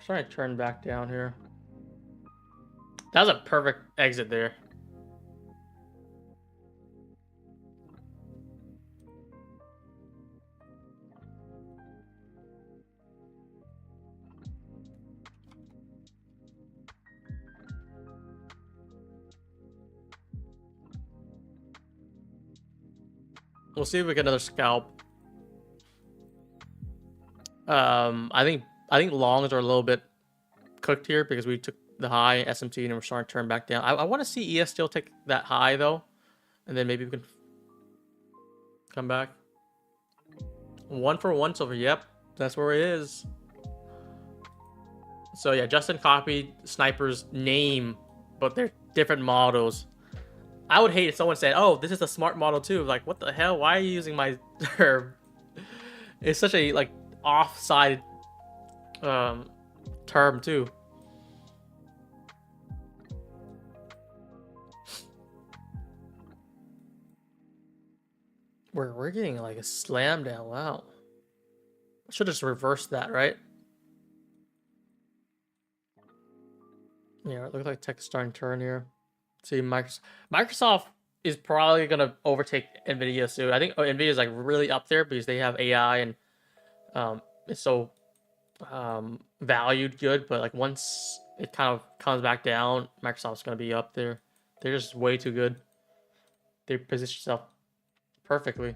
S1: Trying to turn back down here. That was a perfect exit there. We'll see if we get another scalp. I think longs are a little bit cooked here because we took the high SMT and we're starting to turn back down. I want to see ES still take that high though, and then maybe we can come back. 1 for 1 silver. Yep, that's where it is. So yeah, Justin copied Sniper's name, but they're different models. I would hate if someone said, "Oh, this is a smart model too." Like, what the hell? Why are you using my term? It's such a like offside term too. We're getting like a slam down. Wow. I should just reverse that, right? Yeah, it looks like tech is starting to turn here. See, Microsoft is probably gonna overtake Nvidia soon. I think Nvidia is like really up there because they have AI and it's so valued good. But like once it kind of comes back down, Microsoft's gonna be up there. They're just way too good. They position themselves perfectly.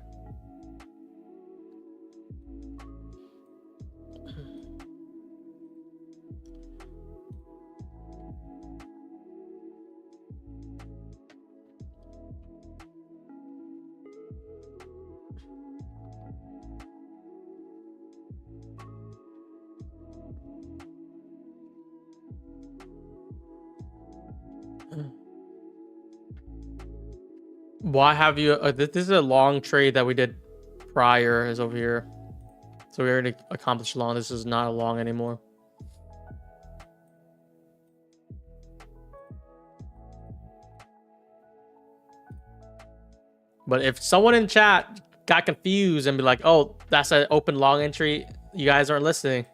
S1: Why have you? This is a long trade that we did prior. Is over here, so we already accomplished long. This is not a long anymore. But if someone in chat got confused and be like, "Oh, that's an open long entry," you guys aren't listening.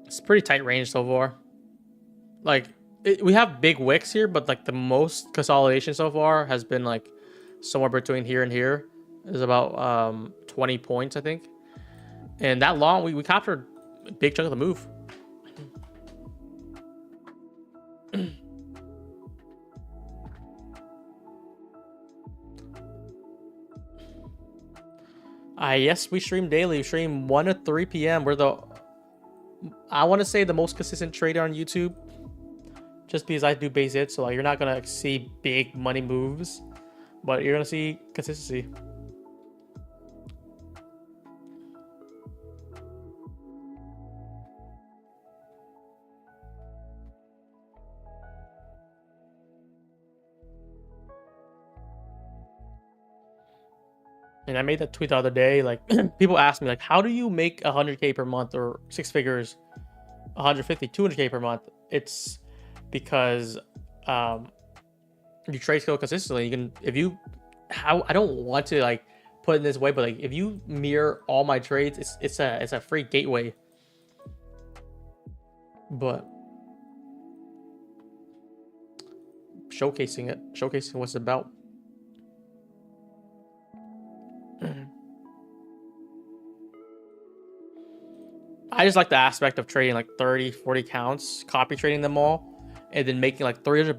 S1: It's pretty tight range so far. Like we have big wicks here, but like the most consolidation so far has been like somewhere between here and here. Is about 20 points, I think. And that long, we captured a big chunk of the move. Yes, we stream daily. We stream 1 to 3 p.m. We're I want to say the most consistent trader on YouTube, just because I do base hits. So like, you're not gonna see big money moves, but you're gonna see consistency. And I made that tweet the other day. Like, people ask me, like, how do you make 100K per month or 6 figures, 150, 200K per month? It's because you trade skill consistently. You can, if you, I don't want to like put it in this way, but like if you mirror all my trades, it's a free gateway. But showcasing what it's about. I just like the aspect of trading like 30, 40 counts, copy trading them all, and then making like $300,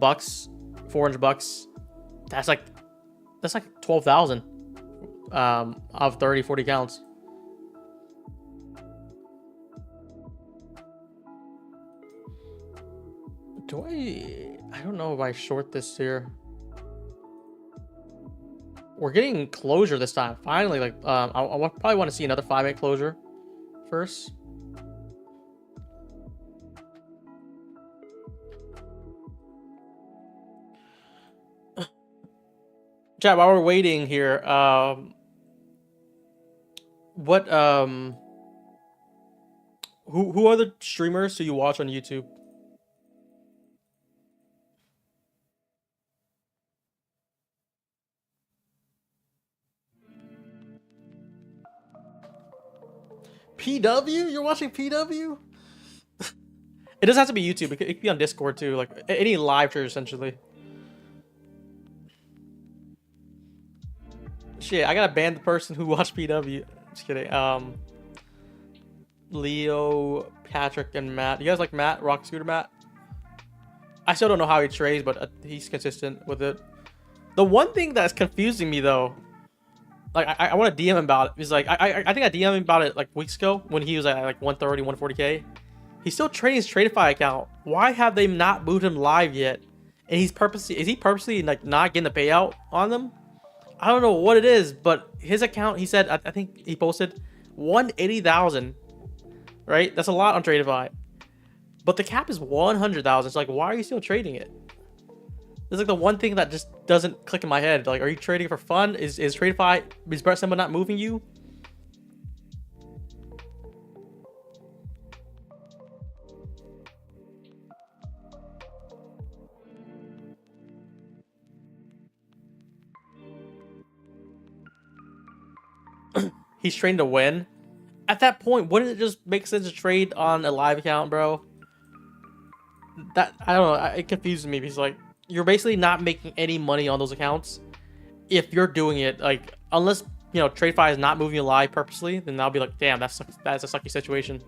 S1: $400. That's like 12,000 of 30, 40 counts. I don't know if I short this here. We're getting closure this time. Finally, like I probably want to see another 5-minute closure first. Chat, while we're waiting here, who are the streamers who you watch on YouTube? PW? You're watching PW? It doesn't have to be YouTube. It could be on Discord too. Like any live stream, essentially. Shit, I gotta ban the person who watched PW. Just kidding. Leo, Patrick, and Matt. You guys like Matt? Rock Scooter Matt? I still don't know how he trades, but he's consistent with it. The one thing that's confusing me though, like I want to DM him about it. He's like, I think I DM'd him about it like weeks ago when he was at like 130, 140k. He's still trading his Tradify account. Why have they not moved him live yet? And is he purposely like not getting the payout on them? I don't know what it is, but his account, he said, I think he posted 180,000, right? That's a lot on Tradify. But the cap is 100,000. It's like, why are you still trading it? It's like the one thing that just doesn't click in my head. Like, are you trading for fun? Is Tradify, is Brett Simba not moving you? He's trading to win. At that point, wouldn't it just make sense to trade on a live account, bro? That, I don't know, it confuses me because like you're basically not making any money on those accounts if you're doing it, like, unless, you know, Tradify is not moving you live purposely, then I'll be like, damn, that's a sucky situation.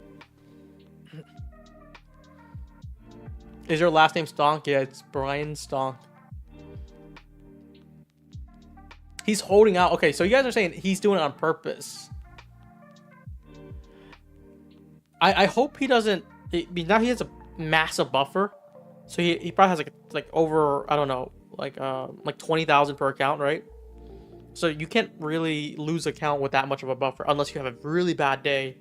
S1: Is your last name Stonk? Yeah, it's Brian Stonk. He's holding out. Okay, so you guys are saying he's doing it on purpose. I hope he doesn't. Now he has a massive buffer, so he probably has like over, I don't know, like 20,000 per account, right? So you can't really lose account with that much of a buffer unless you have a really bad day.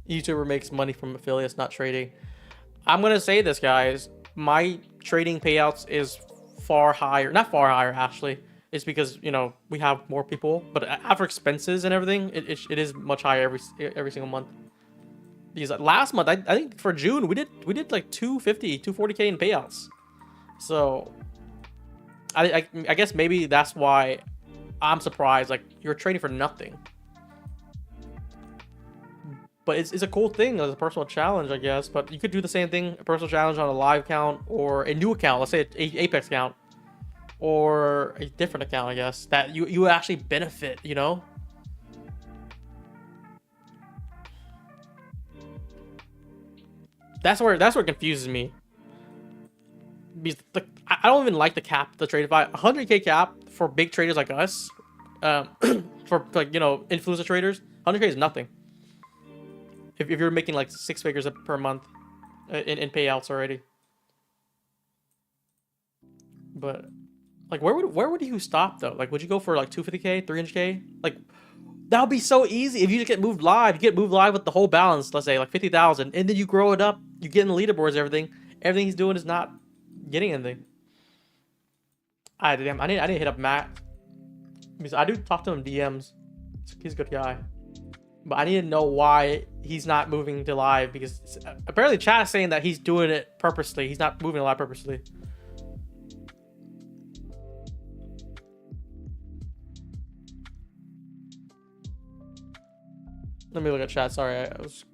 S1: YouTuber makes money from affiliates, not trading. I'm gonna say this, guys. My trading payouts is far higher. Not far higher, actually. It's because, you know, we have more people, but after expenses and everything, it is much higher every single month. Because last month, I think for June, we did like 250, 240k in payouts. So I guess maybe that's why I'm surprised. Like, you're trading for nothing. But it's a cool thing as a personal challenge, I guess. But you could do the same thing, a personal challenge on a live account or a new account. Let's say an Apex account or a different account, I guess, that you actually benefit, you know? That's where it confuses me. Because I don't even like the cap, the Tradify. 100k cap for big traders like us, for like, you know, influencer traders, 100k is nothing. If you're making like 6 figures per month in payouts already. But like, where would you stop though? Like, would you go for like 250k, 300k? Like, that would be so easy if you just get moved live. You get moved live with the whole balance, let's say like 50,000, and then you grow it up. You get in the leaderboards, everything. Everything he's doing is not getting anything. I need to hit up Matt because I do talk to him DMs. He's a good guy. But I need to know why he's not moving to live, because apparently chat is saying that he's doing it purposely. He's not moving to live purposely. Let me look at chat. Sorry, I was...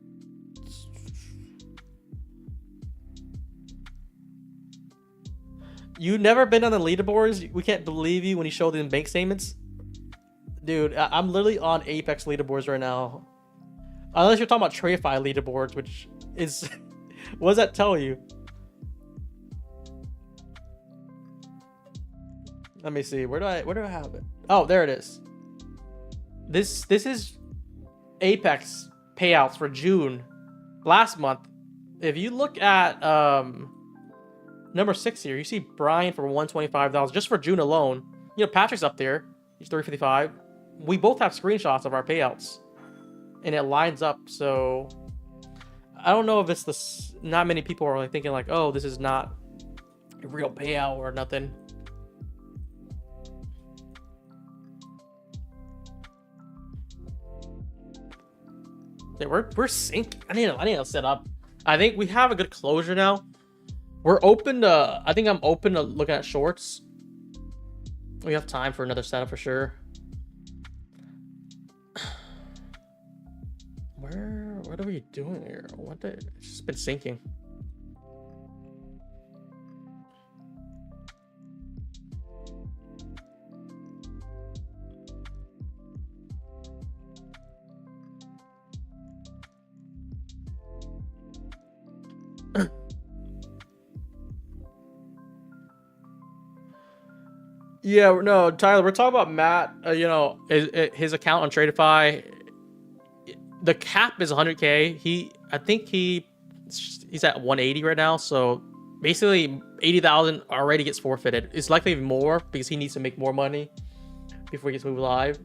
S1: You never been on the leaderboards? We can't believe you when you show them bank statements. Dude, I'm literally on Apex leaderboards right now. Unless you're talking about Tradify leaderboards, which is... What does that tell you? Let me see. Where do I have it? Oh, there it is. This is Apex payouts for June last month. If you look at number 6 here, you see Brian for 125,000 just for June alone. You know, Patrick's up there. He's 355. We both have screenshots of our payouts, and it lines up. So I don't know if it's this. Not many people are like thinking like, oh, this is not a real payout or nothing. Yeah, we're sinking. I need to set up. I think we have a good closure now. We're open to. I think I'm open to looking at shorts. We have time for another setup for sure. What are we doing here? It's just been sinking. Yeah, no, Tyler, we're talking about Matt. You know, his account on Tradeify, the cap is 100K. I think he's at 180 right now. So basically, 80,000 already gets forfeited. It's likely more because he needs to make more money before he gets moved live.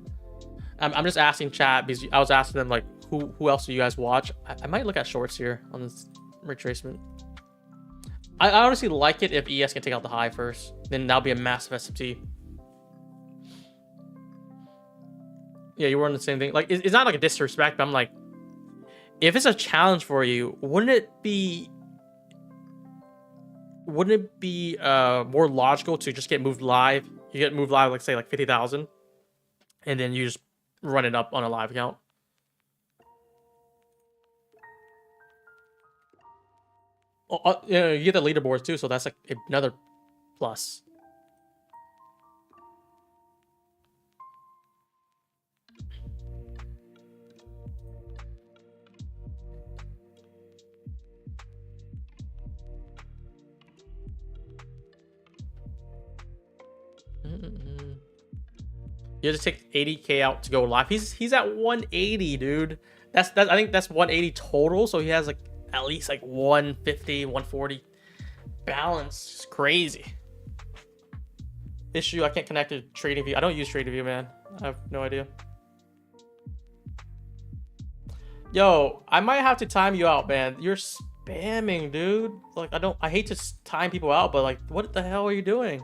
S1: I'm just asking chat because I was asking them like, who else do you guys watch? I might look at shorts here on this retracement. I honestly like it if ES can take out the high first. Then that'll be a massive SFT. Yeah, you were on the same thing. Like, it's not like a disrespect, but I'm like, if it's a challenge for you, wouldn't it be more logical to just get moved live? You get moved live, like say like 50,000, and then you just run it up on a live account. You know, you get the leaderboards too, so that's like another plus. You have to take 80K out to go live. He's at 180, dude. I think that's 180 total. So he has like at least like 150, 140 balance. It's crazy. Issue, I can't connect to TradingView. I don't use TradingView, man. I have no idea. Yo, I might have to time you out, man. You're spamming, dude. Like, I hate to time people out, but like, what the hell are you doing?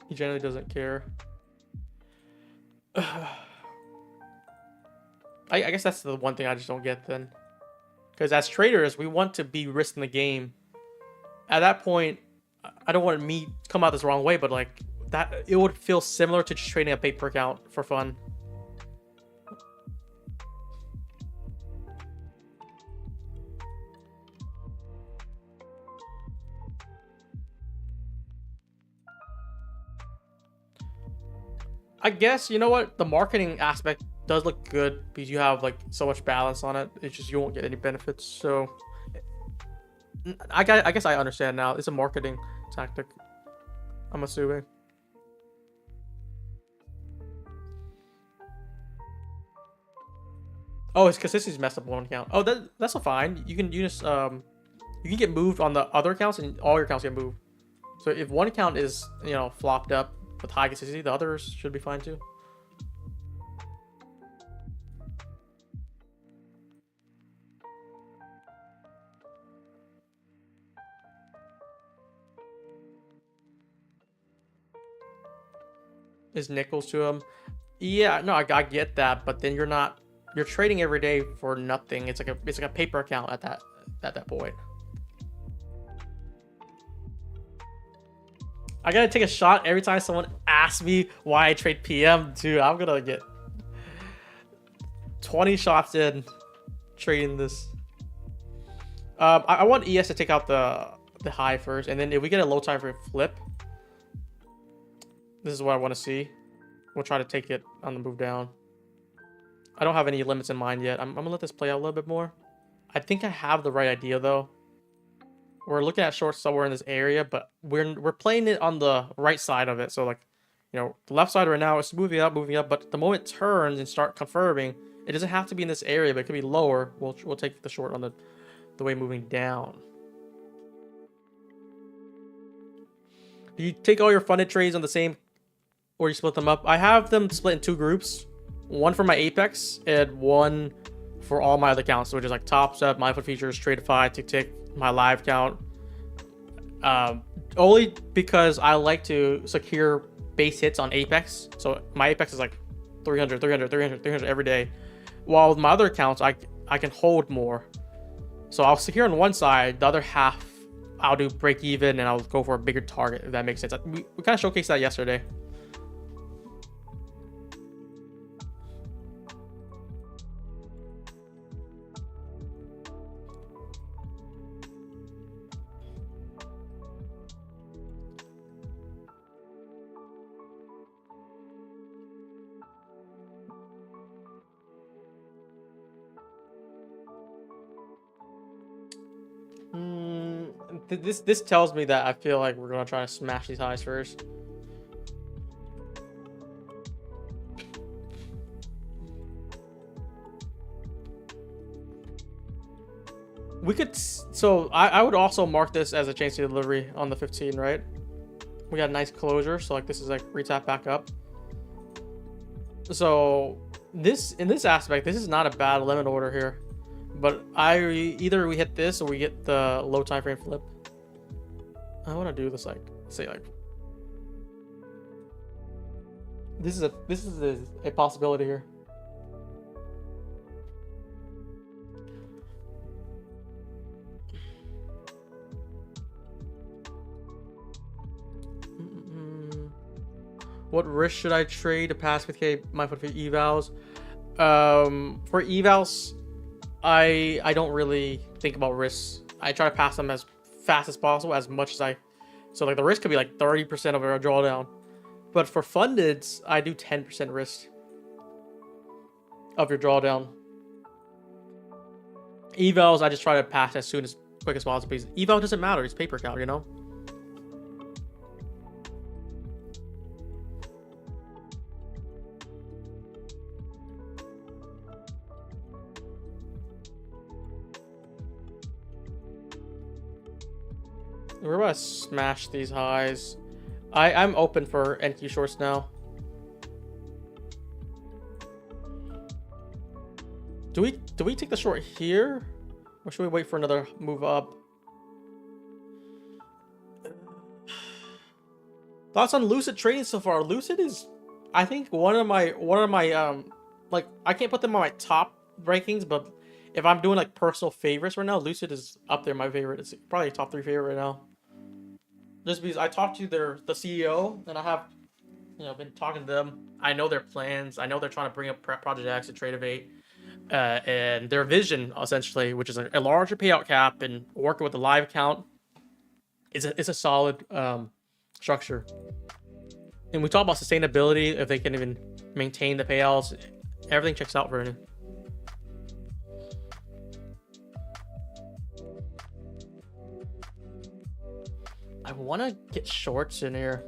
S1: He generally doesn't care. I guess that's the one thing I just don't get then. Because as traders, we want to be risking the game. At that point, I don't want me to come out this wrong way, but like that, it would feel similar to just trading a pay per account for fun. I guess, you know what? The marketing aspect does look good because you have like so much balance on it. It's just you won't get any benefits. So I guess I understand now. It's a marketing tactic, I'm assuming. Oh, it's because this is messed up one account. Oh, that's fine. You can get moved on the other accounts, and all your accounts get moved. So if one account is, you know, flopped up with high consistency, the others should be fine too. Is nickels to him? Yeah, no, I get that, but then you're trading every day for nothing. It's like a paper account at that point. I gotta take a shot every time someone asks me why I trade PM. Dude, I'm gonna get 20 shots in trading this. I want ES to take out the high first, and then if we get a low time for a flip, this is what I want to see. We'll try to take it on the move down. I don't have any limits in mind yet. I'm gonna let this play out a little bit more. I think I have the right idea though. We're looking at shorts somewhere in this area, but we're playing it on the right side of it. So like, you know, the left side right now is moving up, but the moment it turns and start confirming, it doesn't have to be in this area, but it could be lower. We'll take the short on the way moving down. Do you take all your funded trades on the same, or you split them up? I have them split in two groups. One for my Apex and one for all my other accounts, which is like Top Step, Mindful Features, Tradeify, Tick, my live count. Only because I like to secure base hits on Apex. So my Apex is like 300 every day. While with my other accounts, I can hold more. So I'll secure on one side, the other half I'll do break even, and I'll go for a bigger target, if that makes sense. We kind of showcased that yesterday. This tells me that I feel like we're gonna try to smash these highs first. We could, so I would also mark this as a change to delivery on the 15, right? We got a nice closure, so like this is like retap back up. So this, in this aspect, this is not a bad limit order here, but either we hit this or we get the low time frame flip. I want to do this like, say like, this is a possibility here. What risk should I trade to pass with mindful for evals? For evals, I don't really think about risks. I try to pass them as fast as possible, as much as I. So like the risk could be like 30% of a drawdown, but for fundeds, I do 10% risk of your drawdown. Evals, I just try to pass as quick as possible because eval doesn't matter. It's paper count, you know. We're about to smash these highs. I'm open for NQ shorts now. Do we take the short here? Or should we wait for another move up? Thoughts on Lucid trading so far? Lucid is, I think, one of my like, I can't put them on my top rankings, but if I'm doing like personal favorites right now, Lucid is up there, my favorite. It's probably a top 3 favorite right now. Just because I talked to the CEO, and I have, been talking to them. I know their plans. I know they're trying to bring up Project X and Trade and their vision, essentially, which is a larger payout cap and working with the live account, is a solid structure. And we talk about sustainability, if they can even maintain the payouts, everything checks out for it. I want to get shorts in here,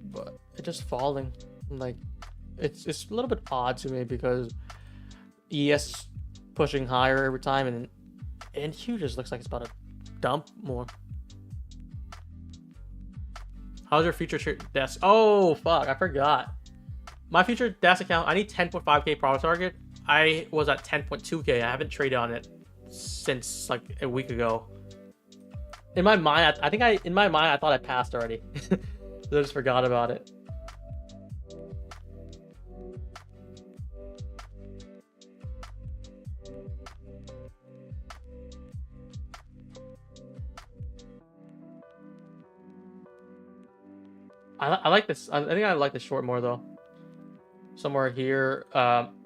S1: but it's just falling. Like, it's a little bit odd to me because ES pushing higher every time, and NQ just looks like it's about to dump more. How's your future desk? Oh fuck, I forgot. My future desk account, I need 10.5k profit target. I was at 10.2k. I haven't traded on it since like a week ago. In my mind, I thought I passed already. So I just forgot about it. I like this. I think I like the short more though. Somewhere here.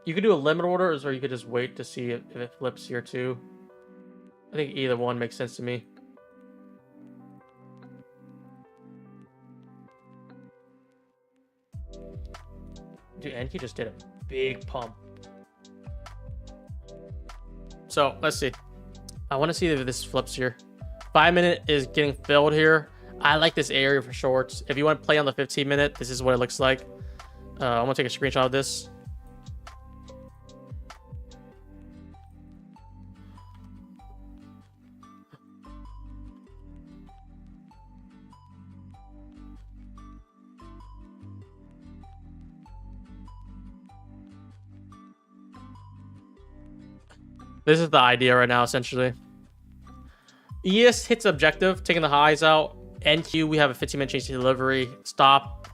S1: You could do a limit orders, or you could just wait to see if it flips here too. I think either one makes sense to me. Dude, NQ just did a big pump. So let's see. I want to see if this flips here. 5 minute is getting filled here. I like this area for shorts. If you want to play on the 15 minute, this is what it looks like. I'm gonna take a screenshot of this. This is the idea right now, essentially. ES hits objective, taking the highs out. NQ, we have a 15-minute change to delivery. Stop.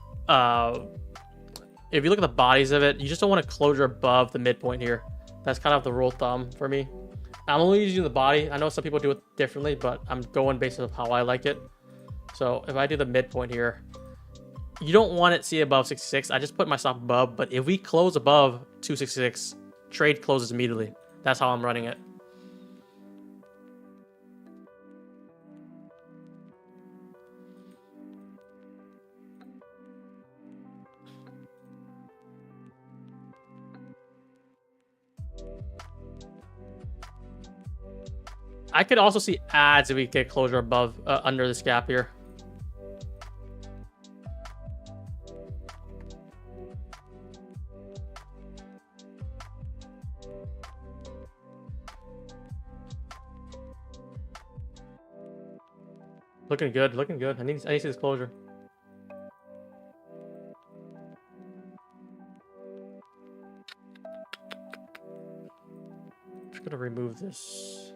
S1: If you look at the bodies of it, you just don't want to closure above the midpoint here. That's kind of the rule of thumb for me. I'm only using the body. I know some people do it differently, but I'm going based on how I like it. So if I do the midpoint here, you don't want it to see above 66. I just put my stop above, but if we close above 266, trade closes immediately. That's how I'm running it. I could also see ads if we get closure above, under this gap here. Looking good, looking good. I need to see this closure. Just gonna remove this.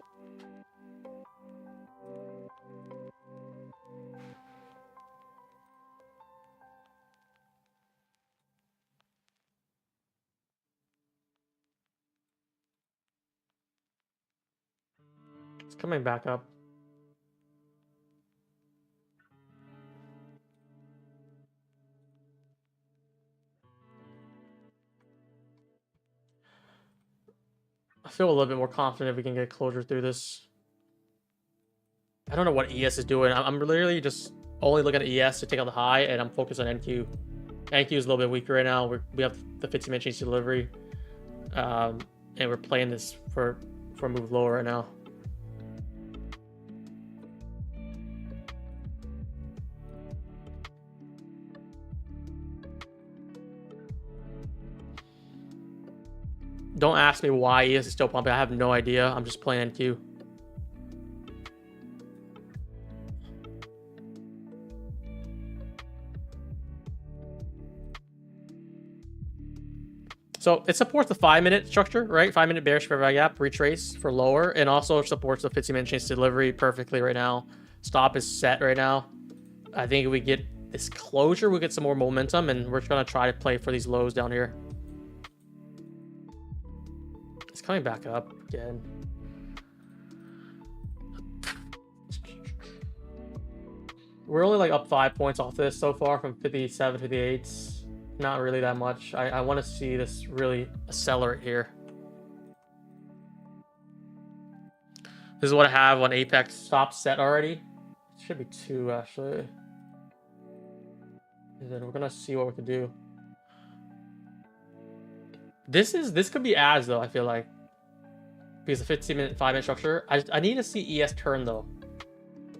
S1: It's coming back up. I feel a little bit more confident if we can get closure through this. I don't know what ES is doing. I'm literally just only looking at ES to take out the high, and I'm focused on NQ. NQ is a little bit weaker right now. We have the 15-minute change delivery, and we're playing this for a move lower right now. Don't ask me why ES is still pumping. I have no idea. I'm just playing NQ. So it supports the 5-minute structure, right? 5-minute bearish fair value gap, retrace for lower, and also supports the 15-minute change delivery perfectly right now. Stop is set right now. I think if we get this closure, we'll get some more momentum, and we're gonna try to play for these lows down here. It's coming back up again. We're only like up 5 points off this so far from 57, 58. Not really that much. I want to see this really accelerate here. This is what I have on Apex stop set already. It should be 2 actually. And then we're gonna see what we can do. This could be ads though, I feel like. Because the 15-minute, 5-minute structure. I need to see ES turn though.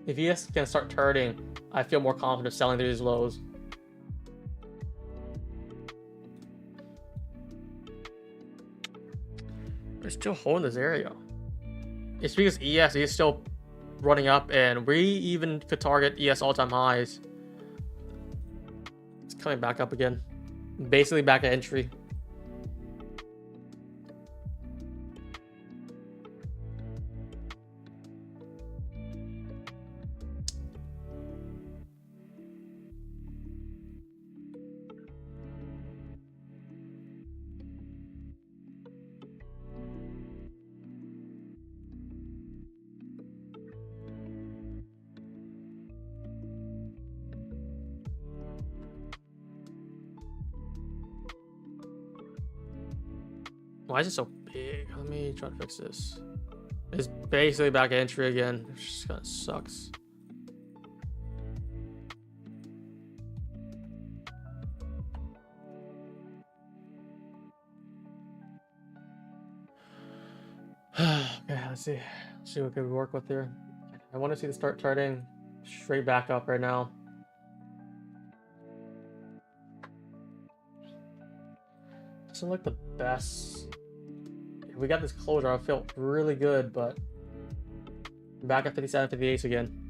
S1: If ES can start turning, I feel more confident selling through these lows. We're still holding this area. It's because ES is still running up, and we even could target ES all-time highs. It's coming back up again. Basically back at entry. Why is it so big? Let me try to fix this. It's basically back at entry again, which just kind of sucks. Okay, let's see. Let's see what we can work with here. I want to see the start turning straight back up right now. Doesn't look the best. If we got this closure, I feel really good, but back at 57, 58 again.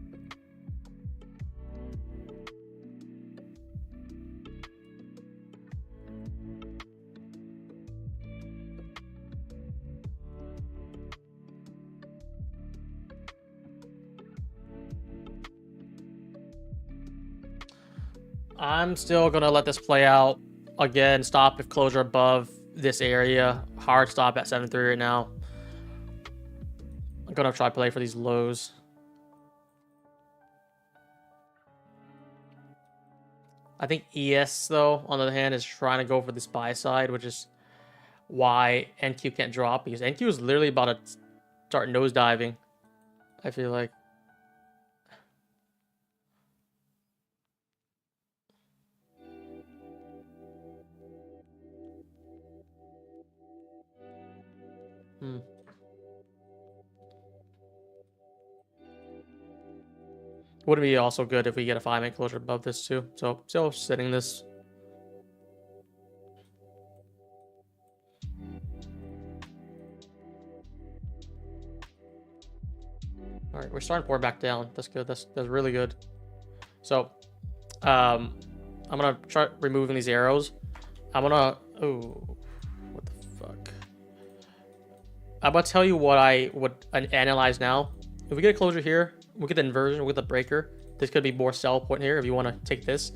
S1: I'm still gonna let this play out. Again, stop if closure above this area. Hard stop at 7.3 right now. I'm gonna try to play for these lows. I think ES though, on the other hand, is trying to go for this buy side, which is why NQ can't drop, because NQ is literally about to start nosediving. I feel like. Wouldn't be also good if we get a 5-minute closure above this too. So still setting this. All right, we're starting to pour back down. That's good. That's really good. So, I'm gonna try removing these arrows. I'm gonna. Oh, what the fuck? I'm gonna tell you what I would analyze now. If we get a closure here, we get the inversion, we get the breaker. This could be more sell point here if you want to take this,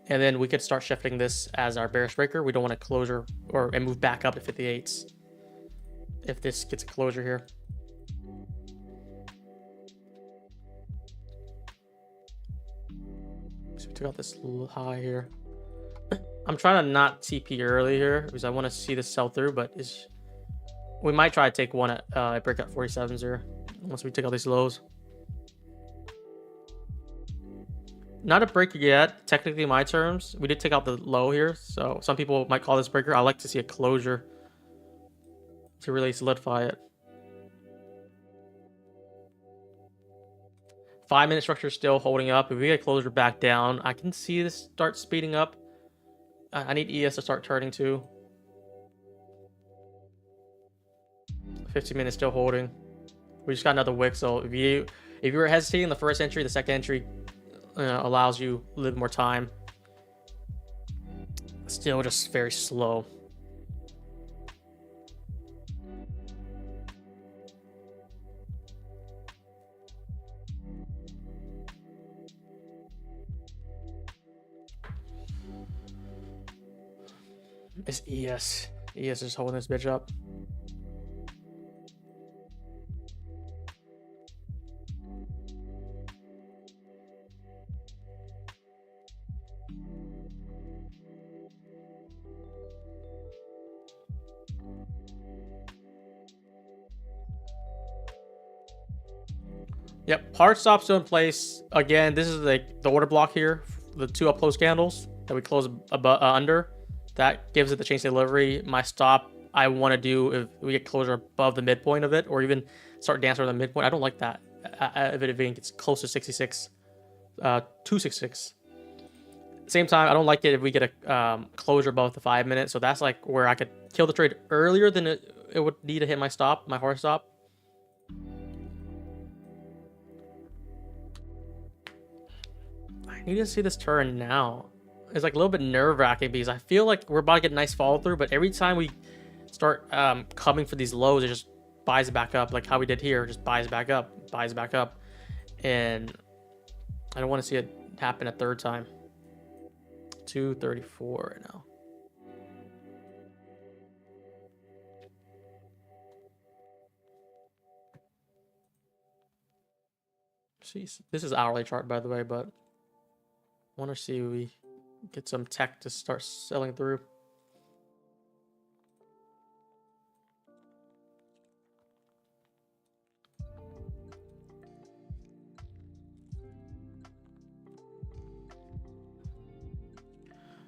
S1: and then we could start shifting this as our bearish breaker. We don't want a closure and move back up to 58s. If this gets a closure here. So we took out this little high here. I'm trying to not TP early here because I want to see this sell through, but we might try to take one at breakout 47s here once we take out these lows. Not a breaker yet, technically in my terms. We did take out the low here, so some people might call this breaker. I like to see a closure to really solidify it. 5-minute structure is still holding up. If we get closure back down, I can see this start speeding up. I need ES to start turning too. 15 minutes still holding. We just got another wick, so if you were hesitating the first entry, the second entry allows you a little more time. Still just very slow. It's ES. ES is holding this bitch up. Yep, hard stop still in place. Again, this is like the order block here, the 2 up close candles that we close under. That gives it the change delivery. My stop I want to do if we get closure above the midpoint of it, or even start dancing around the midpoint. I don't like that. If it gets close to 66, 266. Same time, I don't like it if we get a closure above the 5-minute. So that's like where I could kill the trade earlier than it would need to hit my stop, my hard stop. I need to see this turn now. It's like a little bit nerve-wracking because I feel like we're about to get a nice follow-through, but every time we start coming for these lows, it just buys it back up, like how we did here. Just buys back up, and I don't want to see it happen a third time. 234 right now. Jeez, this is hourly chart, by the way, but I want to see if we get some tech to start selling through.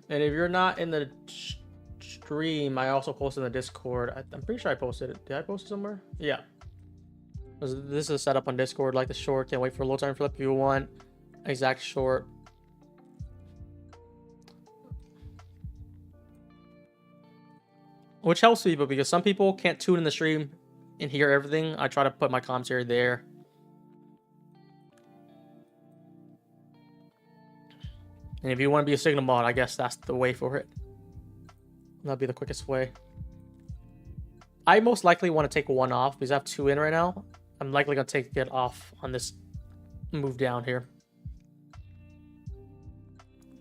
S1: And if you're not in the stream, I also posted in the Discord. I'm pretty sure I posted it. Did I post it somewhere? Yeah. This is a setup on Discord, like the short. Can't wait for a low time flip if you want. Exact short. Which helps people because some people can't tune in the stream and hear everything. I try to put my commentary there. And if you want to be a signal mod, I guess that's the way for it. That'd be the quickest way. I most likely want to take one off because I have 2 in right now. I'm likely going to take it off on this move down here.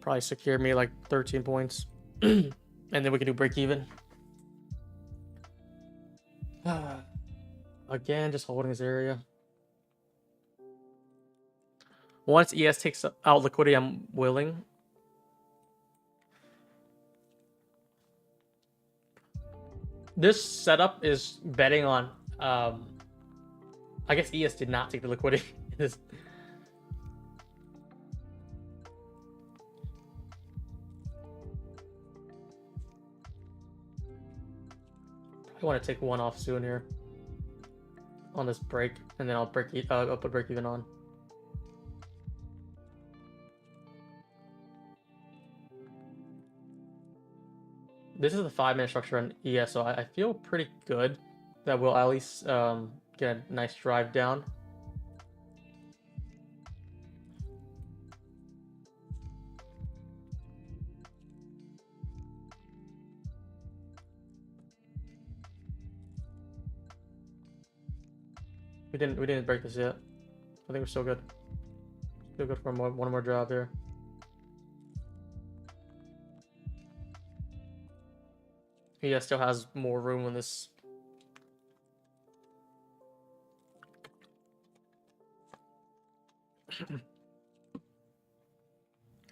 S1: Probably secure me like 13 points. And then we can do break even. Again, just holding this area. Once ES takes out liquidity, I'm willing. This setup is betting on I guess ES did not take the liquidity. I want to take one off soon here on this break, and then I'll put break even on. this is the 5-minute structure on ES, so I feel pretty good that we'll at least get a nice drive down. We didn't break this yet. I think we're still good. Still good for one more drive here. Yeah, still has more room in this. Kind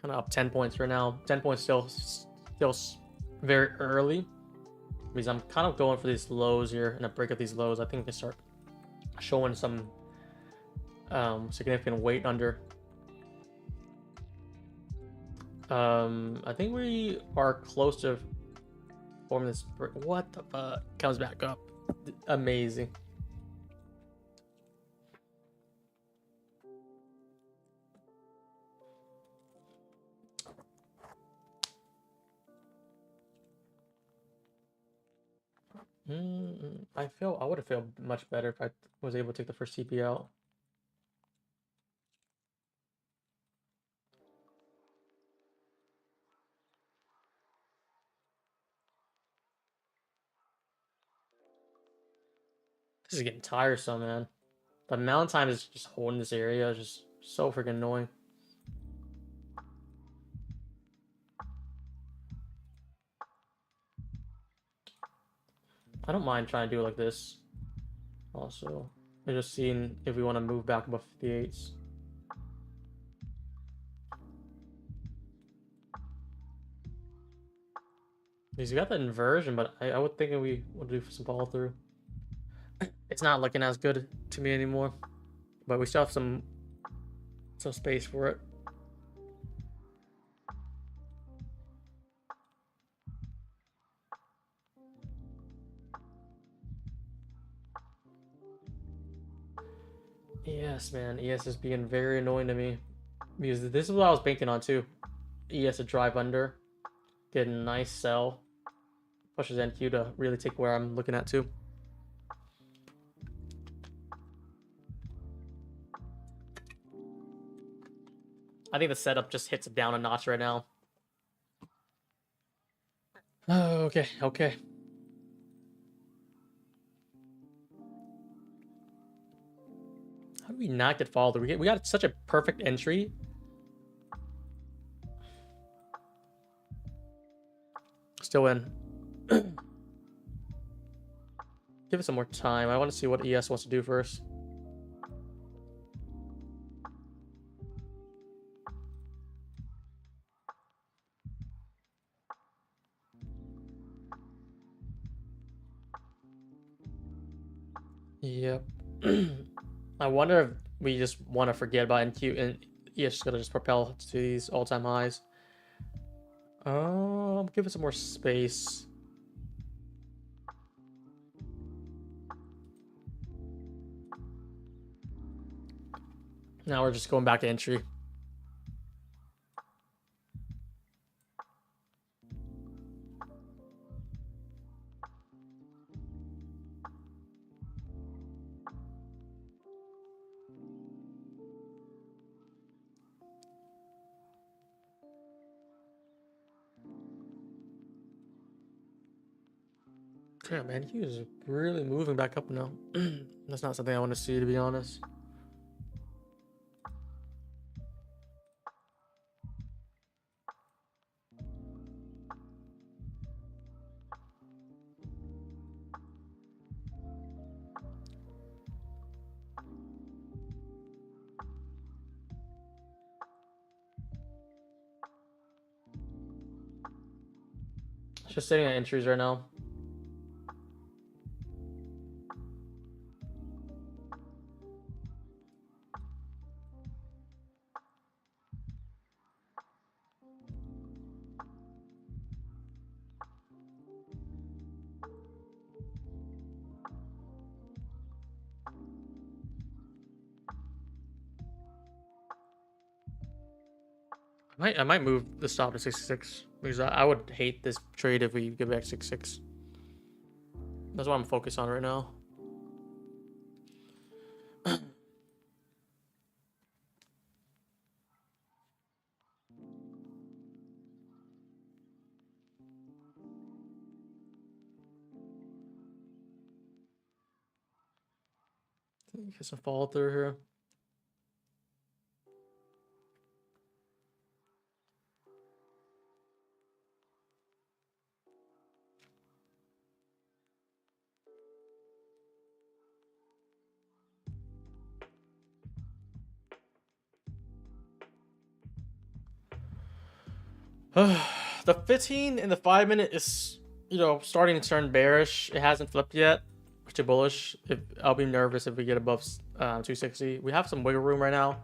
S1: of up 10 points right now. 10 points still very early. Because I'm kind of going for these lows here, and a break of these lows. I think we can start showing some significant weight under. I think we are close to forming this. What the fuck? Comes back up. Amazing. I would have felt much better if I was able to take the first CP out. This is getting tiresome, man. The amount of time is just holding this area is just so freaking annoying. I don't mind trying to do it like this. Also, we're just seeing if we want to move back above 58s. He's got the inversion, but I would think we would do some follow through. It's not looking as good to me anymore, but we still have some space for it. Yes, man. ES is being very annoying to me. Because this is what I was banking on too. ES to drive under. Get a nice sell. Pushes NQ to really take where I'm looking at too. I think the setup just hits it down a notch right now. Oh, okay. How do we not get followed? We got such a perfect entry. Still in. Give it some more time. I want to see what ES wants to do first. Yep. I wonder if we just want to forget about NQ and ES is gonna just propel to these all-time highs. Give it some more space. Now we're just going back to entry. Yeah, man, he is really moving back up now. That's not something I want to see, to be honest. It's just sitting at entries right now. I might move the stop to 66 because I would hate this trade if we get back 66. That's what I'm focused on right now. Get some follow through here. The 15 and the 5-minute is, starting to turn bearish. It hasn't flipped yet to bullish. I'll be nervous if we get above 260. We have some wiggle room right now.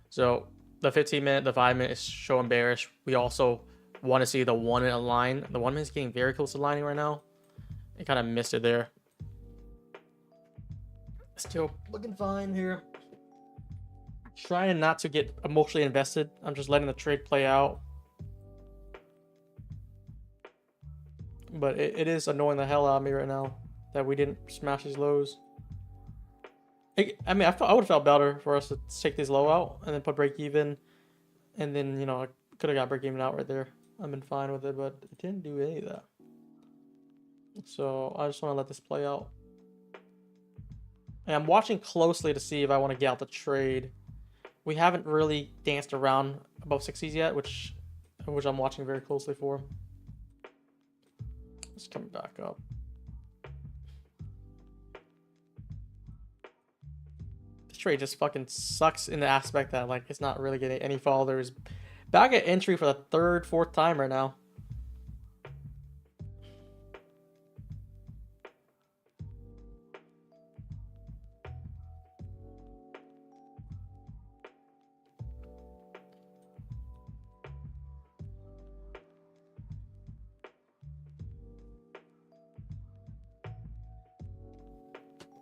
S1: So the 15-minute, the 5-minute is showing bearish. We also want to see the 1-minute line. The 1 minute is getting very close to lining right now. It kind of missed it there. Still looking fine here. Trying not to get emotionally invested. I'm just letting the trade play out. But it is annoying the hell out of me right now that we didn't smash these lows. I would have felt better for us to take this low out and then put break even. And then, I could have got break even out right there. I've been fine with it, but it didn't do any of that. So I just want to let this play out. And I'm watching closely to see if I want to get out the trade. We haven't really danced around above 60s yet, which I'm watching very closely for. It's coming back up. This trade just fucking sucks in the aspect that like it's not really getting any followers. Back at entry for the third, fourth time right now.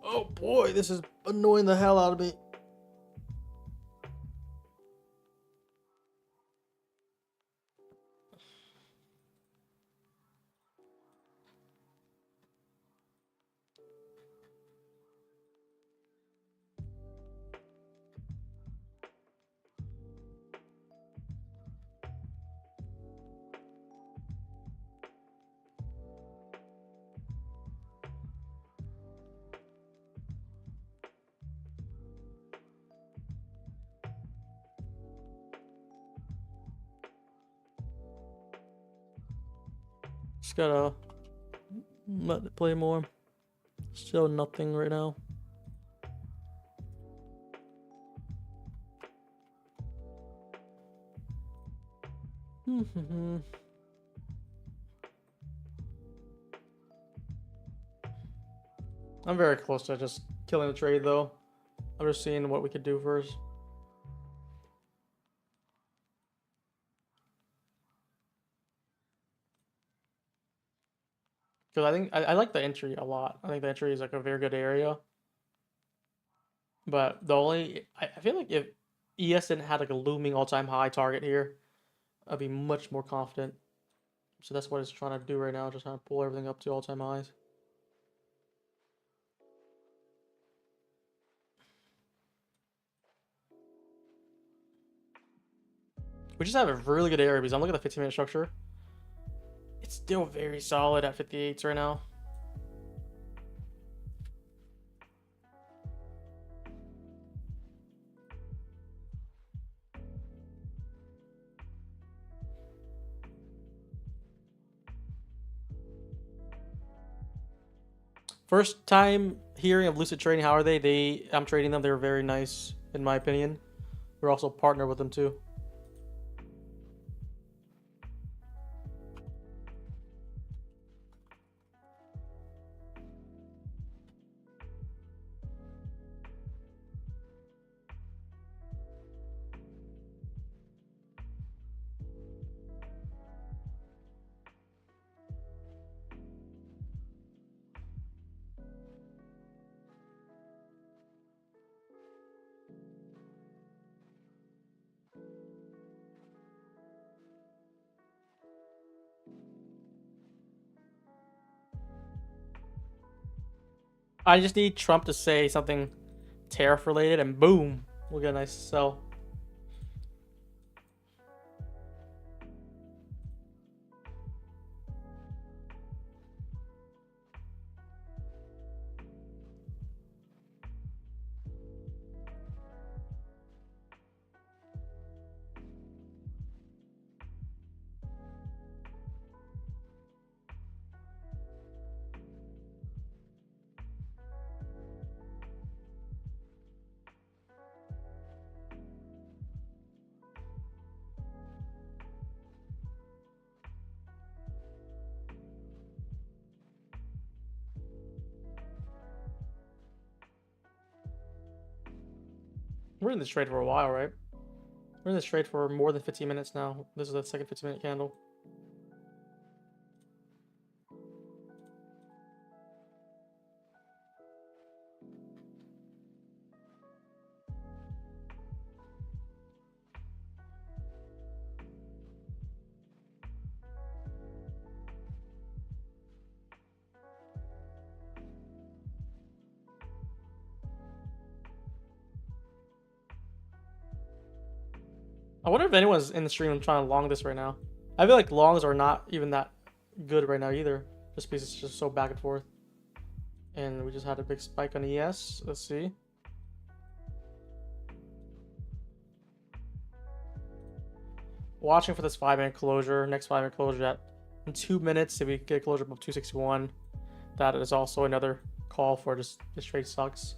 S1: Oh boy, this is annoying the hell out of me. Just gotta let it play more. Still nothing right now. I'm very close to just killing the trade though. I'm just seeing what we could do first. Because I think I like the entry a lot. I think the entry is like a very good area. But the only I feel like if ES didn't have like a looming all-time high target here, I'd be much more confident. So that's what it's trying to do right now, just trying to pull everything up to all-time highs. We just have a really good area because I'm looking at the 15-minute structure. It's still very solid at 58s right now. First time hearing of Lucid Trading. How are they? I'm trading them. They're very nice, in my opinion. We're also partnered with them too. I just need Trump to say something tariff related, and boom, we'll get a nice sell. We're in this trade for a while, right? We're in this trade for more than 15 minutes now. This is the second 15-minute candle. I wonder if anyone's in the stream trying to long this right now. I feel like longs are not even that good right now either, just because it's just so back and forth. And we just had a big spike on ES. Let's see. Watching for this 5-minute closure. Next 5-minute closure at in 2 minutes. If we get a closure above 261, that is also another call for just this trade sucks.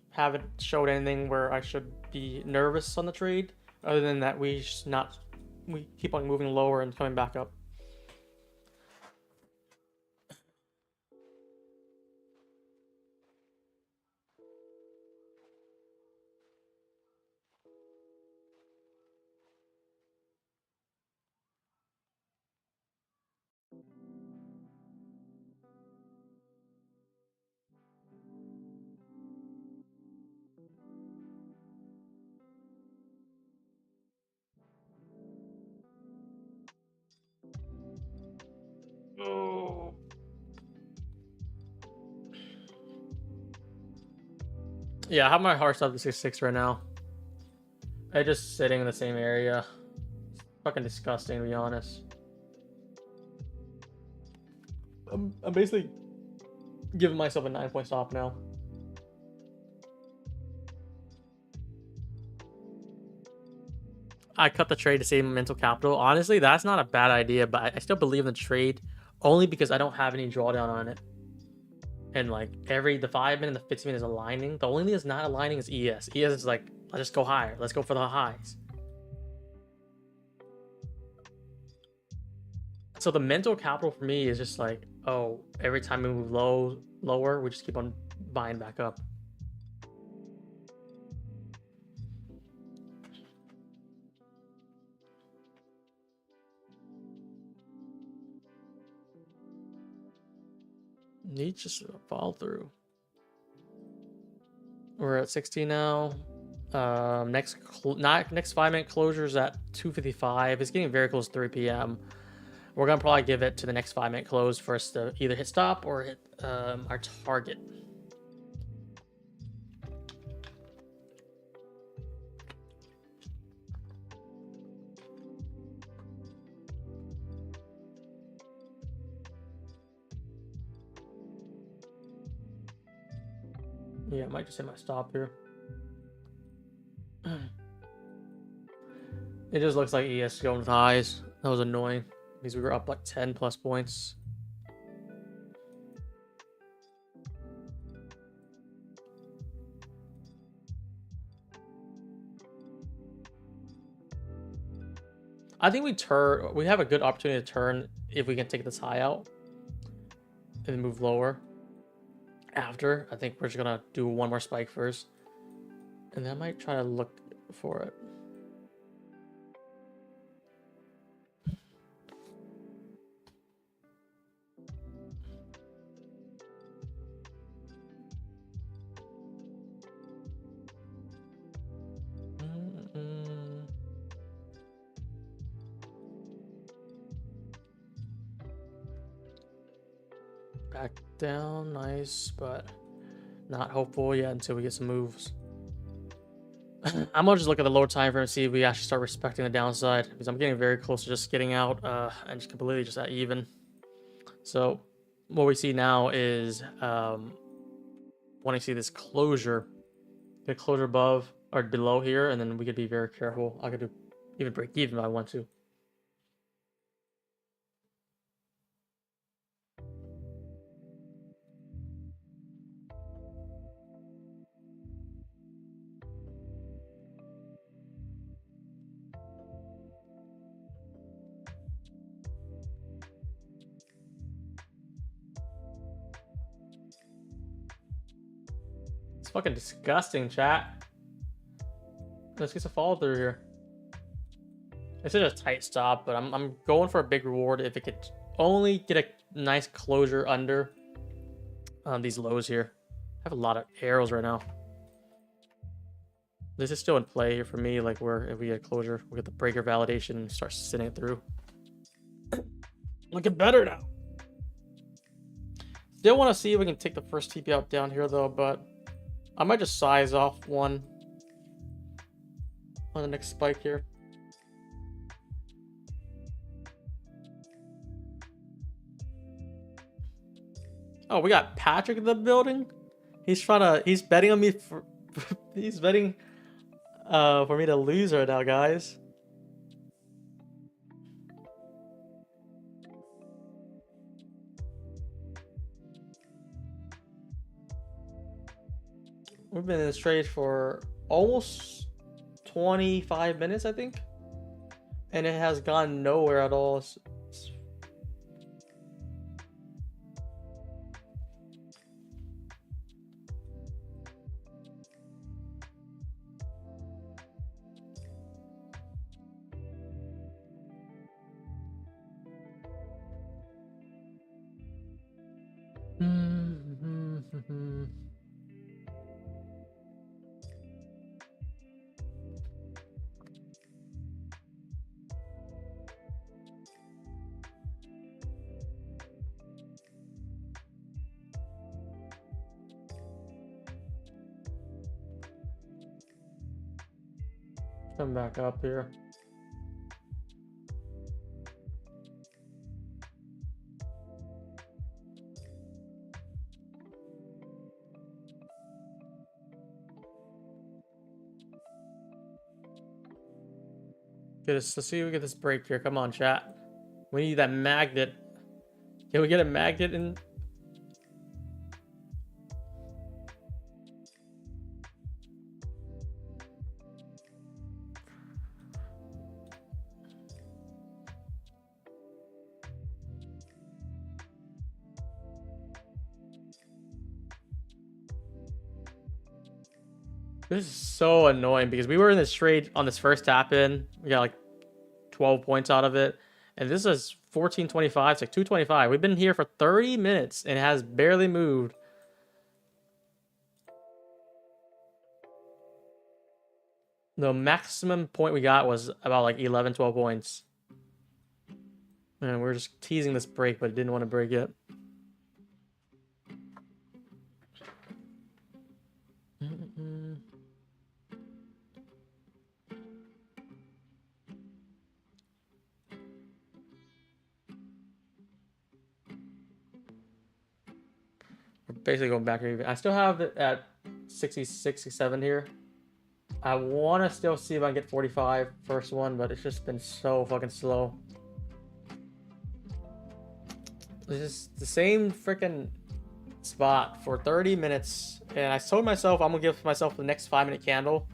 S1: Haven't showed anything where I should be nervous on the trade, other than that we keep on moving lower and coming back up. Oh. Yeah, I have my heart up to 6 right now. I'm just sitting in the same area. It's fucking disgusting, to be honest. I'm basically giving myself a 9-point stop now. I cut the trade to save mental capital. Honestly, that's not a bad idea, but I still believe in the trade only because I don't have any drawdown on it. And like the 5-minute and the 15-minute is aligning. The only thing that's not aligning is ES. ES is like, let's just go higher. Let's go for the highs. So the mental capital for me is just like, oh, every time we move lower, we just keep on buying back up. Need just fall through. We're at 60 now. Next 5-minute closure is at 2:55. It's getting very close to 3 p.m. We're gonna probably give it to the next 5-minute close for us to either hit stop or hit our target. Yeah, I might just hit my stop here. It just looks like ES going with highs. That was annoying because we were up like 10 plus points. I think we have a good opportunity to turn if we can take this high out and move lower after. I think we're just gonna do one more spike first, and then I might try to look for it. Back down, nice, but not hopeful yet until we get some moves. I'm gonna just look at the lower time frame and see if we actually start respecting the downside, because I'm getting very close to just getting out and just completely just at even. So what we see now is when I see this closure, get closure above or below here, and then we could be very careful. I could even break even if I want to. It's fucking disgusting, chat. Let's get some follow through here. This is a tight stop, but I'm going for a big reward if it could only get a nice closure under these lows here. I have a lot of arrows right now. This is still in play here for me, like where if we get closure, we get the breaker validation and start sitting it through. Looking better now. Still want to see if we can take the first TP out down here though, but I might just size off one on the next spike here. Oh, we got Patrick in the building. He's betting on me for he's betting for me to lose right now, guys. We've been in this trade for almost 25 minutes, I think. And it has gone nowhere at all. Come back up here. Let's see if we get this break here. Come on, chat. We need that magnet. Can we get a magnet in? This is so annoying because we were in this trade on this first tap in. We got like 12 points out of it. And this is 14.25. It's like 2.25. We've been here for 30 minutes and it has barely moved. The maximum point we got was about like 11, 12 points. And we're just teasing this break, but didn't want to break it. We're basically going back here. I still have it at 60, 67 here. I want to still see if I can get 45 first one, but it's just been so fucking slow. It's just the same freaking spot for 30 minutes. And I told myself I'm going to give myself the next 5-minute candle.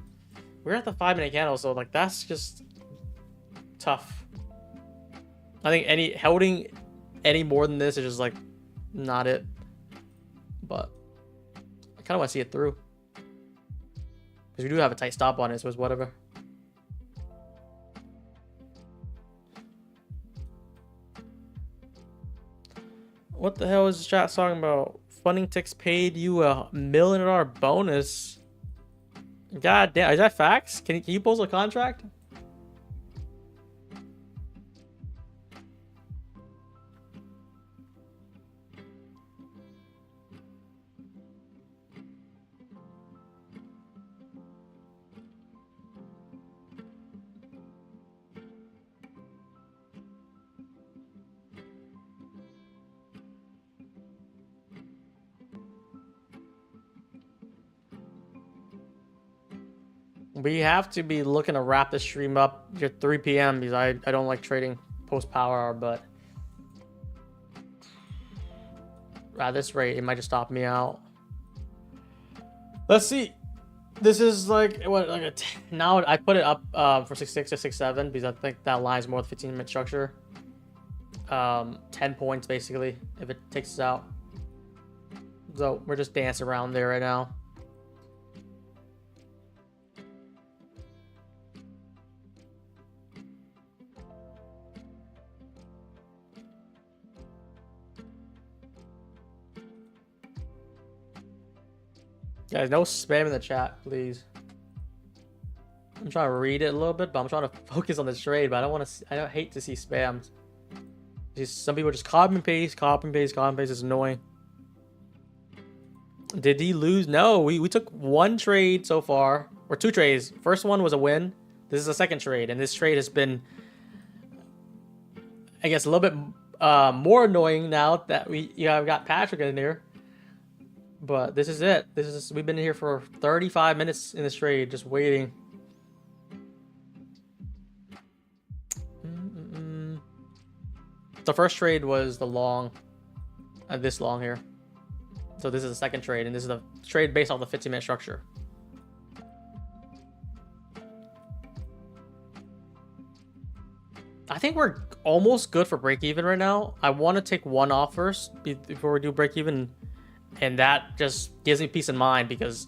S1: We're at the 5-minute candle, so like that's just tough. I think holding any more than this is just like not it. But I kind of want to see it through. Because we do have a tight stop on it, so it's whatever. What the hell is this chat talking about? Funding ticks paid you $1 million bonus. God damn, is that facts? Can you post a contract? We have to be looking to wrap this stream up at 3 p.m. because I don't like trading post power hour, but at this rate, it might just stop me out. Let's see. This is like what, like now I put it up for 6.6 to 6.7 because I think that aligns more with 15-minute structure. 10 points basically if it takes us out. So we're just dancing around there right now. Guys, no spam in the chat, please. I'm trying to read it a little bit, but I'm trying to focus on this trade. But I don't want to. I don't hate to see spams. Some people just copy and paste, copy and paste, copy and paste. It's annoying. Did he lose? No, we took one trade so far, or two trades. First one was a win. This is the second trade, and this trade has been, I guess, a little bit more annoying now that we I've got Patrick in here. But this is it. We've been here for 35 minutes in this trade, just waiting. The first trade was the long, this long here. So this is the second trade, and this is the trade based off the 15-minute structure. I think we're almost good for break even right now. I want to take one off first before we do break even. And that just gives me peace of mind because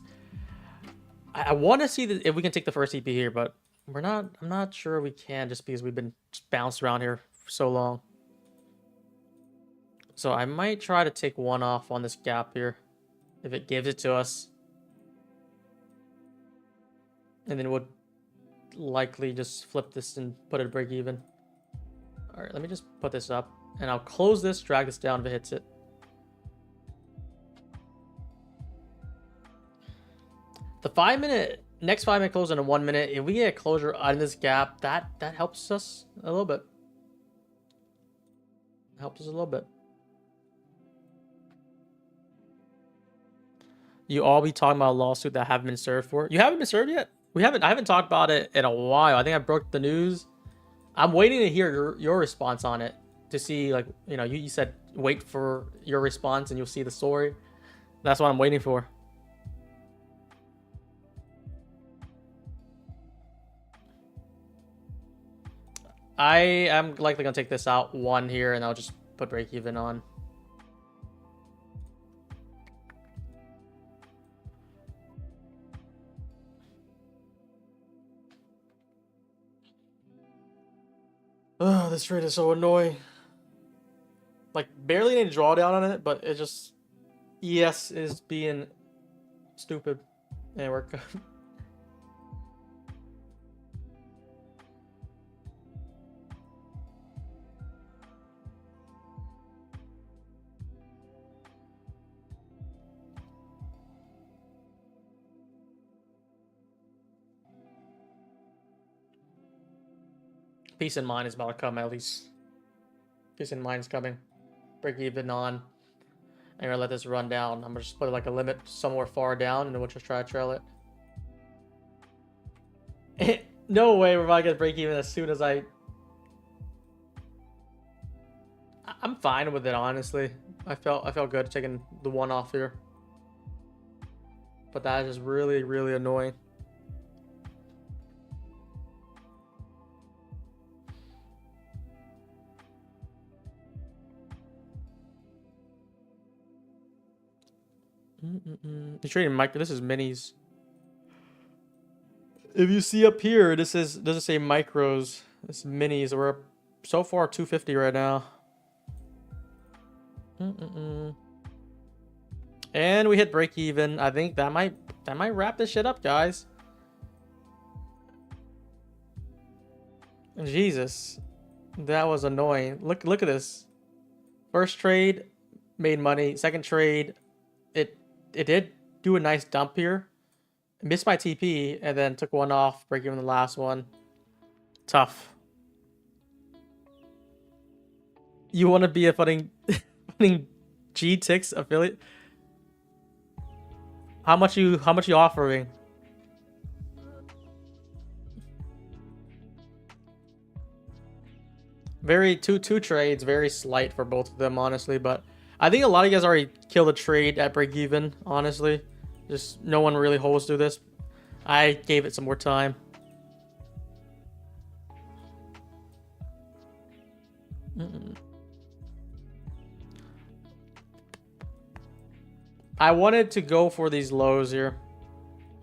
S1: I want to see if we can take the first EP here, but I'm not sure we can just because we've been just bounced around here for so long. So I might try to take one off on this gap here if it gives it to us. And then we'll likely just flip this and put it break even. All right, let me just put this up and I'll close this, drag this down if it hits it. The next 5 minute close in a 1 minute. If we get a closure on this gap, that helps us a little bit. Helps us a little bit. You all be talking about a lawsuit that haven't been served for. You haven't been served yet? I haven't talked about it in a while. I think I broke the news. I'm waiting to hear your response on it to see, like, you said wait for your response and you'll see the story. That's what I'm waiting for. I am likely gonna take this out one here and I'll just put break even on. Oh, this trade is so annoying. Like, barely any drawdown on it, but it just ES is being stupid. And we're good. Peace in mind is about to come, at least. Peace in mind is coming. Break even on. I'm gonna let this run down. I'm gonna just put like a limit somewhere far down and then we'll just try to trail it. No way we're about to get break even as soon as I'm fine with it, honestly. I felt good taking the one off here. But that is just really, really annoying. You're trading micro. This is minis. If you see up here, doesn't say micros. It's minis. We're so far 250 right now. And we hit break even. I think that might wrap this shit up, guys. Jesus, that was annoying. Look at this. First trade, made money. Second trade, it did do a nice dump here. Missed my TP and then took one off, break even the last one. Tough. You want to be a funding GTix affiliate? How much you offering? Very two trades, very slight for both of them, honestly. But I think a lot of you guys already killed a trade at break even, honestly. Just no one really holds through this. I gave it some more time. I wanted to go for these lows here.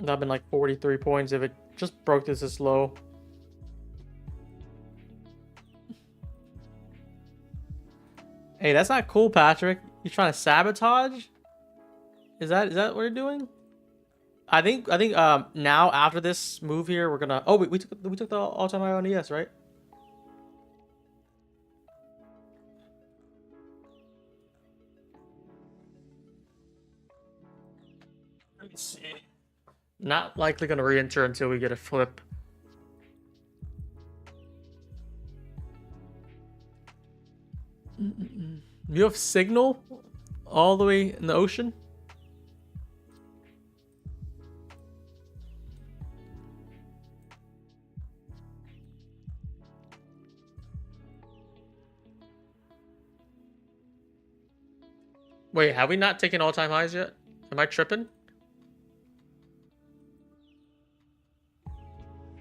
S1: That have been like 43 points if it just broke this low. Hey, that's not cool, Patrick. You trying to sabotage? Is that what you're doing? I think now after this move here, we're gonna. Oh, we took the all-time high on ES, right? Let me see. Not likely gonna re-enter until we get a flip. You have signal all the way in the ocean? Wait, have we not taken all-time highs yet? Am I tripping?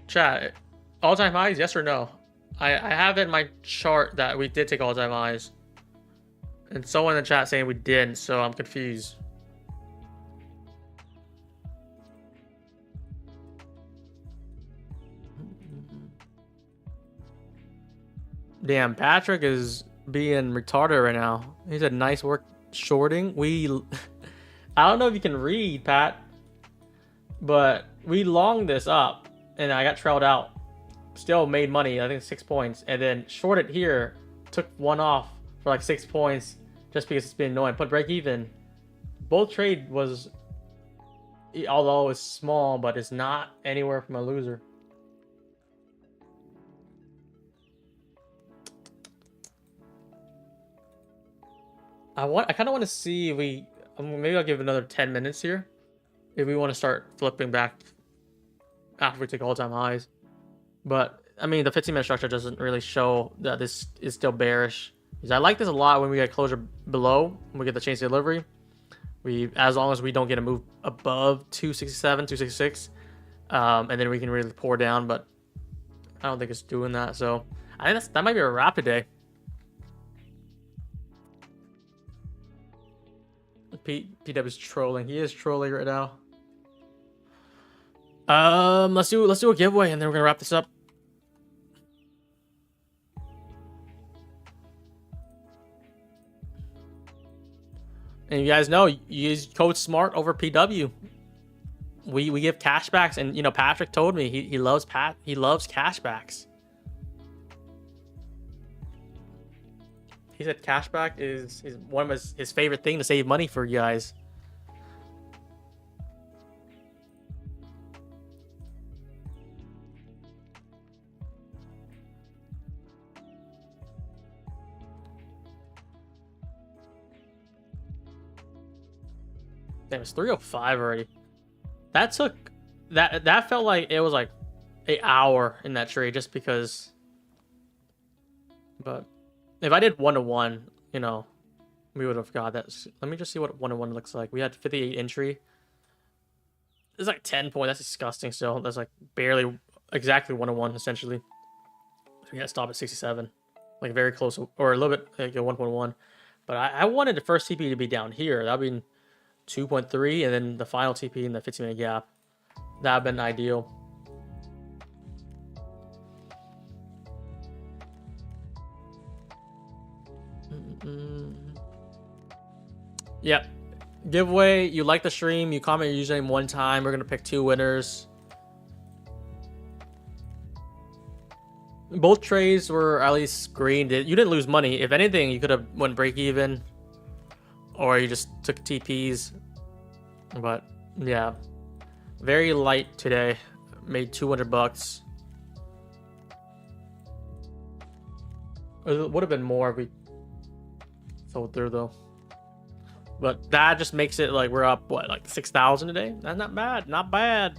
S1: Chat, all-time highs, yes or no? I have it in my chart that we did take all-time highs. And someone in the chat saying we didn't, so I'm confused. Damn, Patrick is being retarded right now. He said nice work shorting. I don't know if you can read, Pat, but we longed this up and I got trailed out. Still made money, I think 6 points, and then shorted here, took one off for like 6 points just because it's been annoying. Put break even. Both trade was, although it's small, but it's not anywhere from a loser. I kind of want to see if we, maybe I'll give another 10 minutes here if we want to start flipping back after we take all-time highs. But I mean, the 15-minute structure doesn't really show that this is still bearish. Because I like this a lot when we get closure below, when we get the change delivery. As long as we don't get a move above 267, 266, and then we can really pour down. But I don't think it's doing that. So I think that might be a wrap today. PW's trolling. He is trolling right now. Let's do a giveaway and then we're gonna wrap this up. And you guys know, use code SMART over PW. We give cashbacks, and you know Patrick told me he loves cashbacks. He said cashback is one of his favorite thing to save money for you guys. Damn, it's 3:05 already. That felt like it was like an hour in that trade just because. But if I did 1-to-1, you know, we would have got that. Let me just see what 1-to-1 looks like. We had 58 entry. It's like 10 points. That's disgusting still. That's like barely exactly 1-to-1 essentially. So we got to stop at 67. Like very close, or a little bit like a 1.1. But I wanted the first TP to be down here. That would be 2.3, and then the final TP in the 15-minute gap. That would have been ideal. Yep. Giveaway. You like the stream, you comment your username one time. We're going to pick 2 winners. Both trades were at least green. You didn't lose money. If anything, you could have went break even, or you just took TPs. But yeah, very light today. Made 200 bucks. It would have been more if we sold through though. But that just makes it like we're up what, like 6,000 today? That's not bad. Not bad.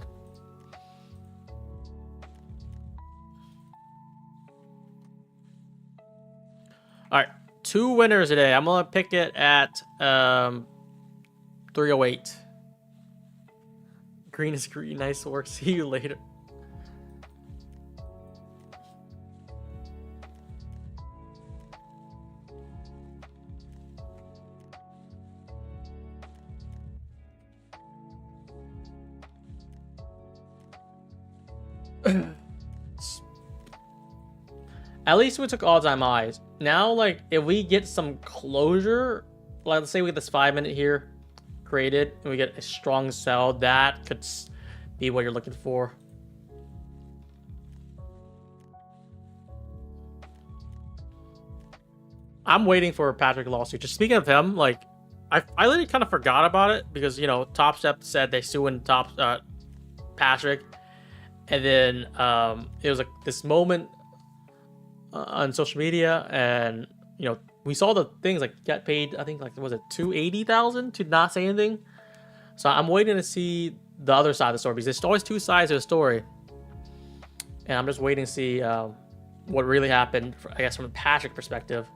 S1: 2 winners today. I'm gonna pick it at 308. Green is green. Nice work. See you later. At least we took all-time highs. Now, like, if we get some closure, like, let's say we get this 5-minute here created, and we get a strong sell, that could be what you're looking for. I'm waiting for a Patrick lawsuit. Just speaking of him, like, I literally kind of forgot about it because, you know, Top Step said they suing Patrick, and then it was like this moment on social media, and you know, we saw the things like get paid. I think like was it $280,000 to not say anything. So I'm waiting to see the other side of the story because there's always 2 sides to the story, and I'm just waiting to see what really happened. I guess from a Patrick perspective,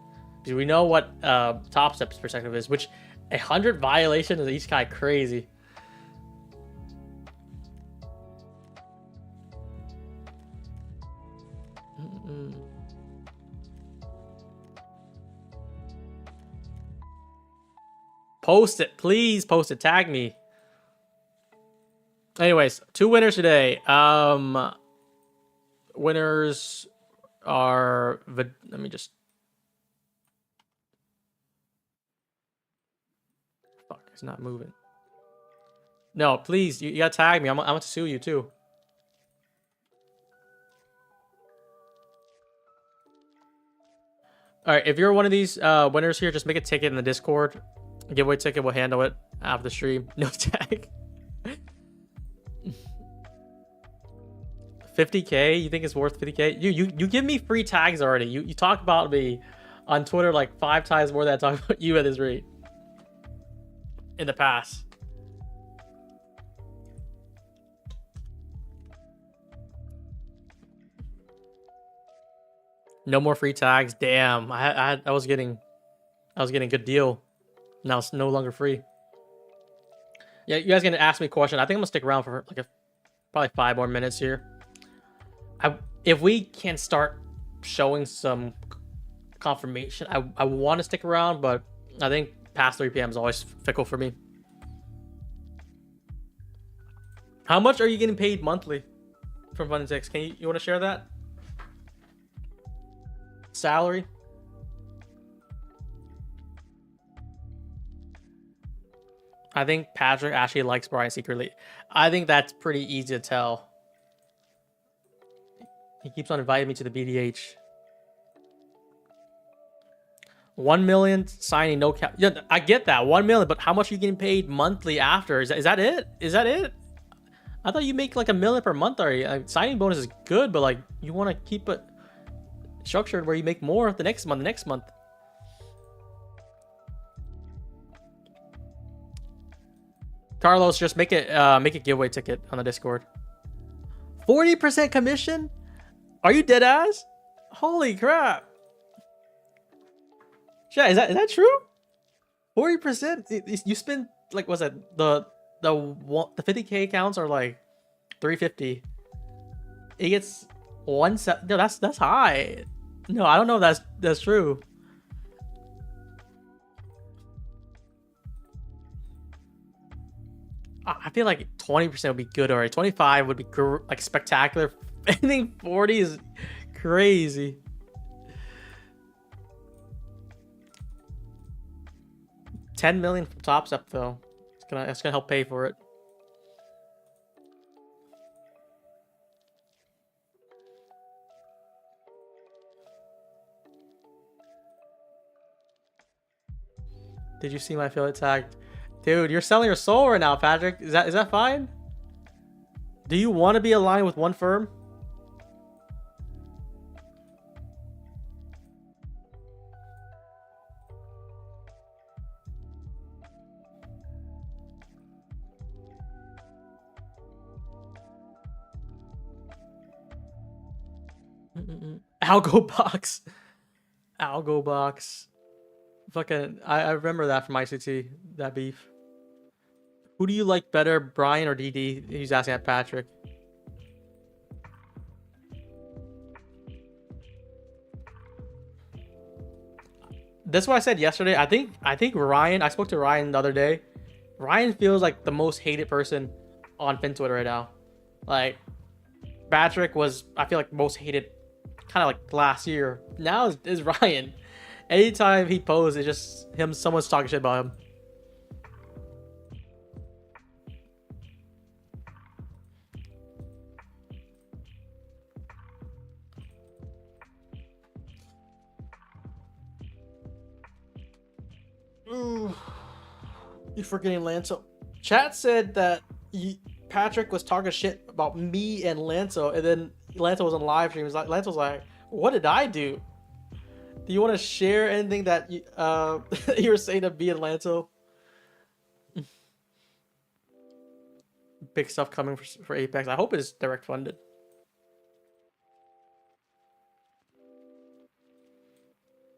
S1: because we know what Top Step's perspective is, which 100 violations is each guy crazy. Post it, please post it. Tag me. Anyways, 2 winners today. Winners are let me just. Fuck, it's not moving. No, please, you gotta tag me. I'm gonna sue you too. All right, if you're one of these winners here, just make a ticket in the Discord. Giveaway ticket, we'll handle it after the stream. No tag. 50K? You think it's worth 50K? You give me free tags already. You talk about me on Twitter like 5 times more than I talk about you at this rate in the past. No more free tags. Damn, I was getting a good deal. Now it's no longer free. Yeah, you guys gonna ask me a question. I think I'm gonna stick around for like probably 5 more minutes here. If we can start showing some confirmation, I want to stick around, but I think past 3 p.m. is always fickle for me. How much are you getting paid monthly from Fun and Six? Can you want to share that? Salary? I think Patrick actually likes Brian secretly. I think that's pretty easy to tell. He keeps on inviting me to the BDH. 1 million signing, no cap. Yeah, I get that. 1 million, but how much are you getting paid monthly after? Is that it? Is that it? I thought you make like $1 million per month already. Signing bonus is good, but like you want to keep it structured where you make more the next month. Carlos, just make a giveaway ticket on the Discord. 40% commission? Are you dead ass? Holy crap! Yeah, is that true? 40%? You spend like what's that? The 50K accounts are like 350. It gets 170. No, that's high. No, I don't know if that's true. I feel like 20% would be good already. 25 would be like spectacular. Anything 40 is crazy. $10 million from Top Step though. It's gonna help pay for it. Did you see my affiliate tag? Dude, you're selling your soul right now, Patrick. Is that fine? Do you want to be aligned with one firm? Algo box. Algo box. Fucking, I remember that from ICT, that beef. Who do you like better, Brian or DD? He's asking at Patrick. That's what I said yesterday. I think Ryan. I spoke to Ryan the other day. Ryan feels like the most hated person on Fin Twitter right now. Like Patrick was, I feel like most hated, kind of like last year. Now is Ryan. Anytime he posts, it's just him. Someone's talking shit about him. Ooh, you're forgetting Lance. Chat said that Patrick was talking shit about me and Lanzo, and then Lanzo was on live stream. Lanzo was like, "What did I do? Do you want to share anything that you you were saying to me and Lanzo?" Big stuff coming for Apex. I hope it's direct funded.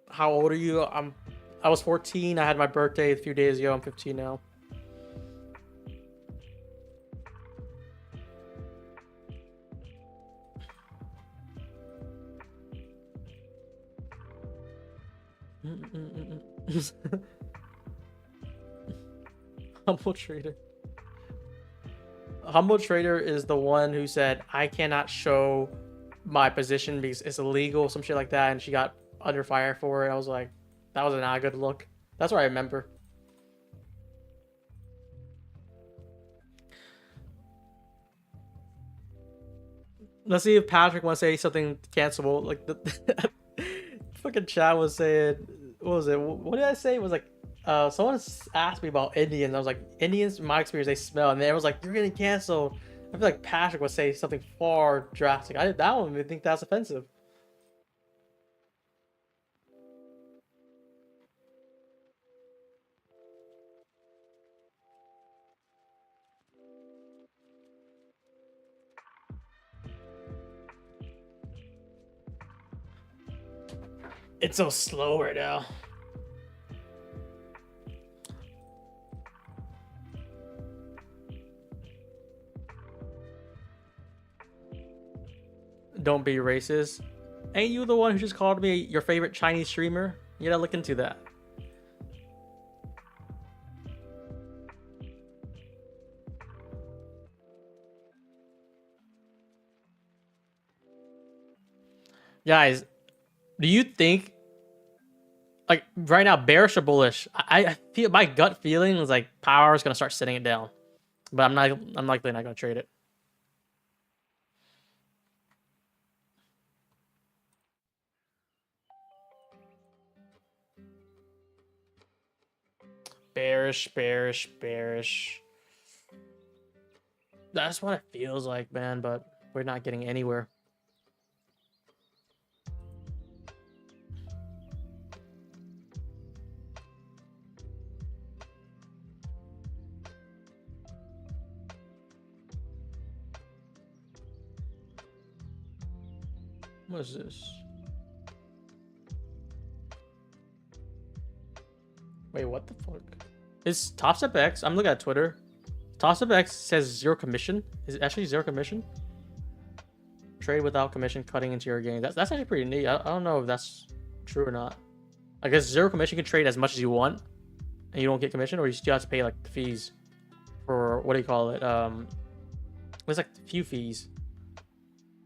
S1: How old are you? I was 14. I had my birthday a few days ago. I'm 15 now. Humble Trader. Humble Trader is the one who said, I cannot show my position because it's illegal, some shit like that, and she got under fire for it. I was like, that was not a good look. That's what I remember. Let's see if Patrick wants to say something cancelable. Like the fucking chat was saying, what was it? What did I say? It was like, someone asked me about Indians. I was like, Indians, in my experience, they smell. And then it was like, you're getting canceled. I feel like Patrick would say something far drastic. I did that one. I think that's offensive. It's so slow right now. Don't be racist. Ain't you the one who just called me your favorite Chinese streamer? You gotta look into that. Guys, do you think, like right now, bearish or bullish? I feel, my gut feeling is like power is gonna start sitting it down, but I'm likely not gonna trade it. Bearish, bearish, bearish. That's what it feels like, man, but we're not getting anywhere. What is this? Wait, what the fuck? Is TopStep X? I'm looking at Twitter. TopStep X says 0 commission. Is it actually 0 commission? Trade without commission cutting into your gains. That's actually pretty neat. I don't know if that's true or not. I guess 0 commission, you can trade as much as you want and you don't get commission, or you still have to pay like the fees for, what do you call it? There's like a few fees.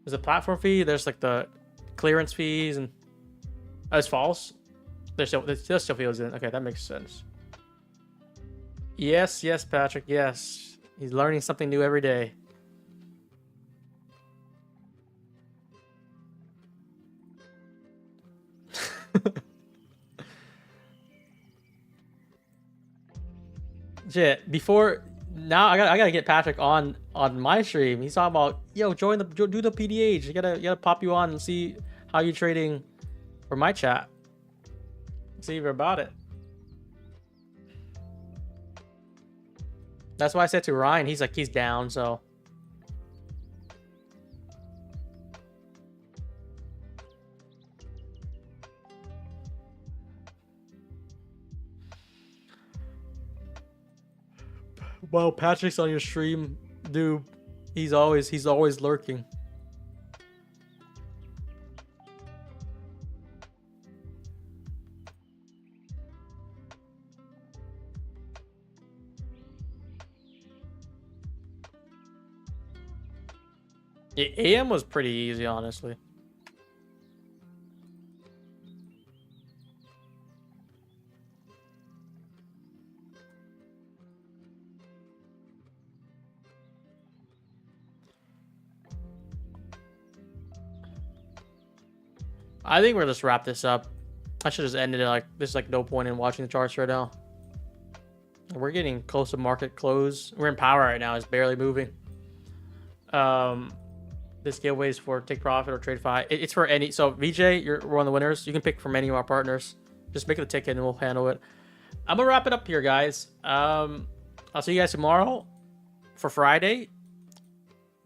S1: There's a platform fee, there's like the clearance fees, and it's false. There's still feels in. Okay, that makes sense. Yes, yes, Patrick, yes. He's learning something new every day. Shit, before now I gotta get Patrick on my stream. He's talking about, yo, do the PDH. You gotta pop you on and see how you're trading for my chat. See if you're about it. That's why I said to Ryan, he's like, he's down, so. Well, Patrick's on your stream, dude. He's always lurking. Yeah, AM was pretty easy, honestly. I think we're just wrap this up. I should just ended it. Like, there's like no point in watching the charts right now. We're getting close to market close. We're in power right now. It's barely moving. This giveaway is for take profit or trade fi. It's for any. So VJ, you're one of the winners. You can pick from any of our partners. Just make the ticket and we'll handle it. I'm gonna wrap it up here, guys. I'll see you guys tomorrow for Friday.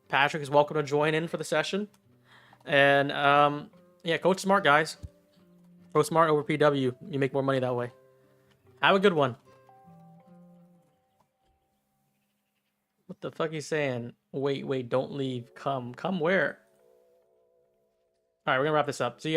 S1: Patrick is welcome to join in for the session. And yeah, coach smart, guys. Go smart over PW. You make more money that way. Have a good one. What the fuck he's saying? Wait, don't leave. Come where? All right, we're gonna wrap this up. See you.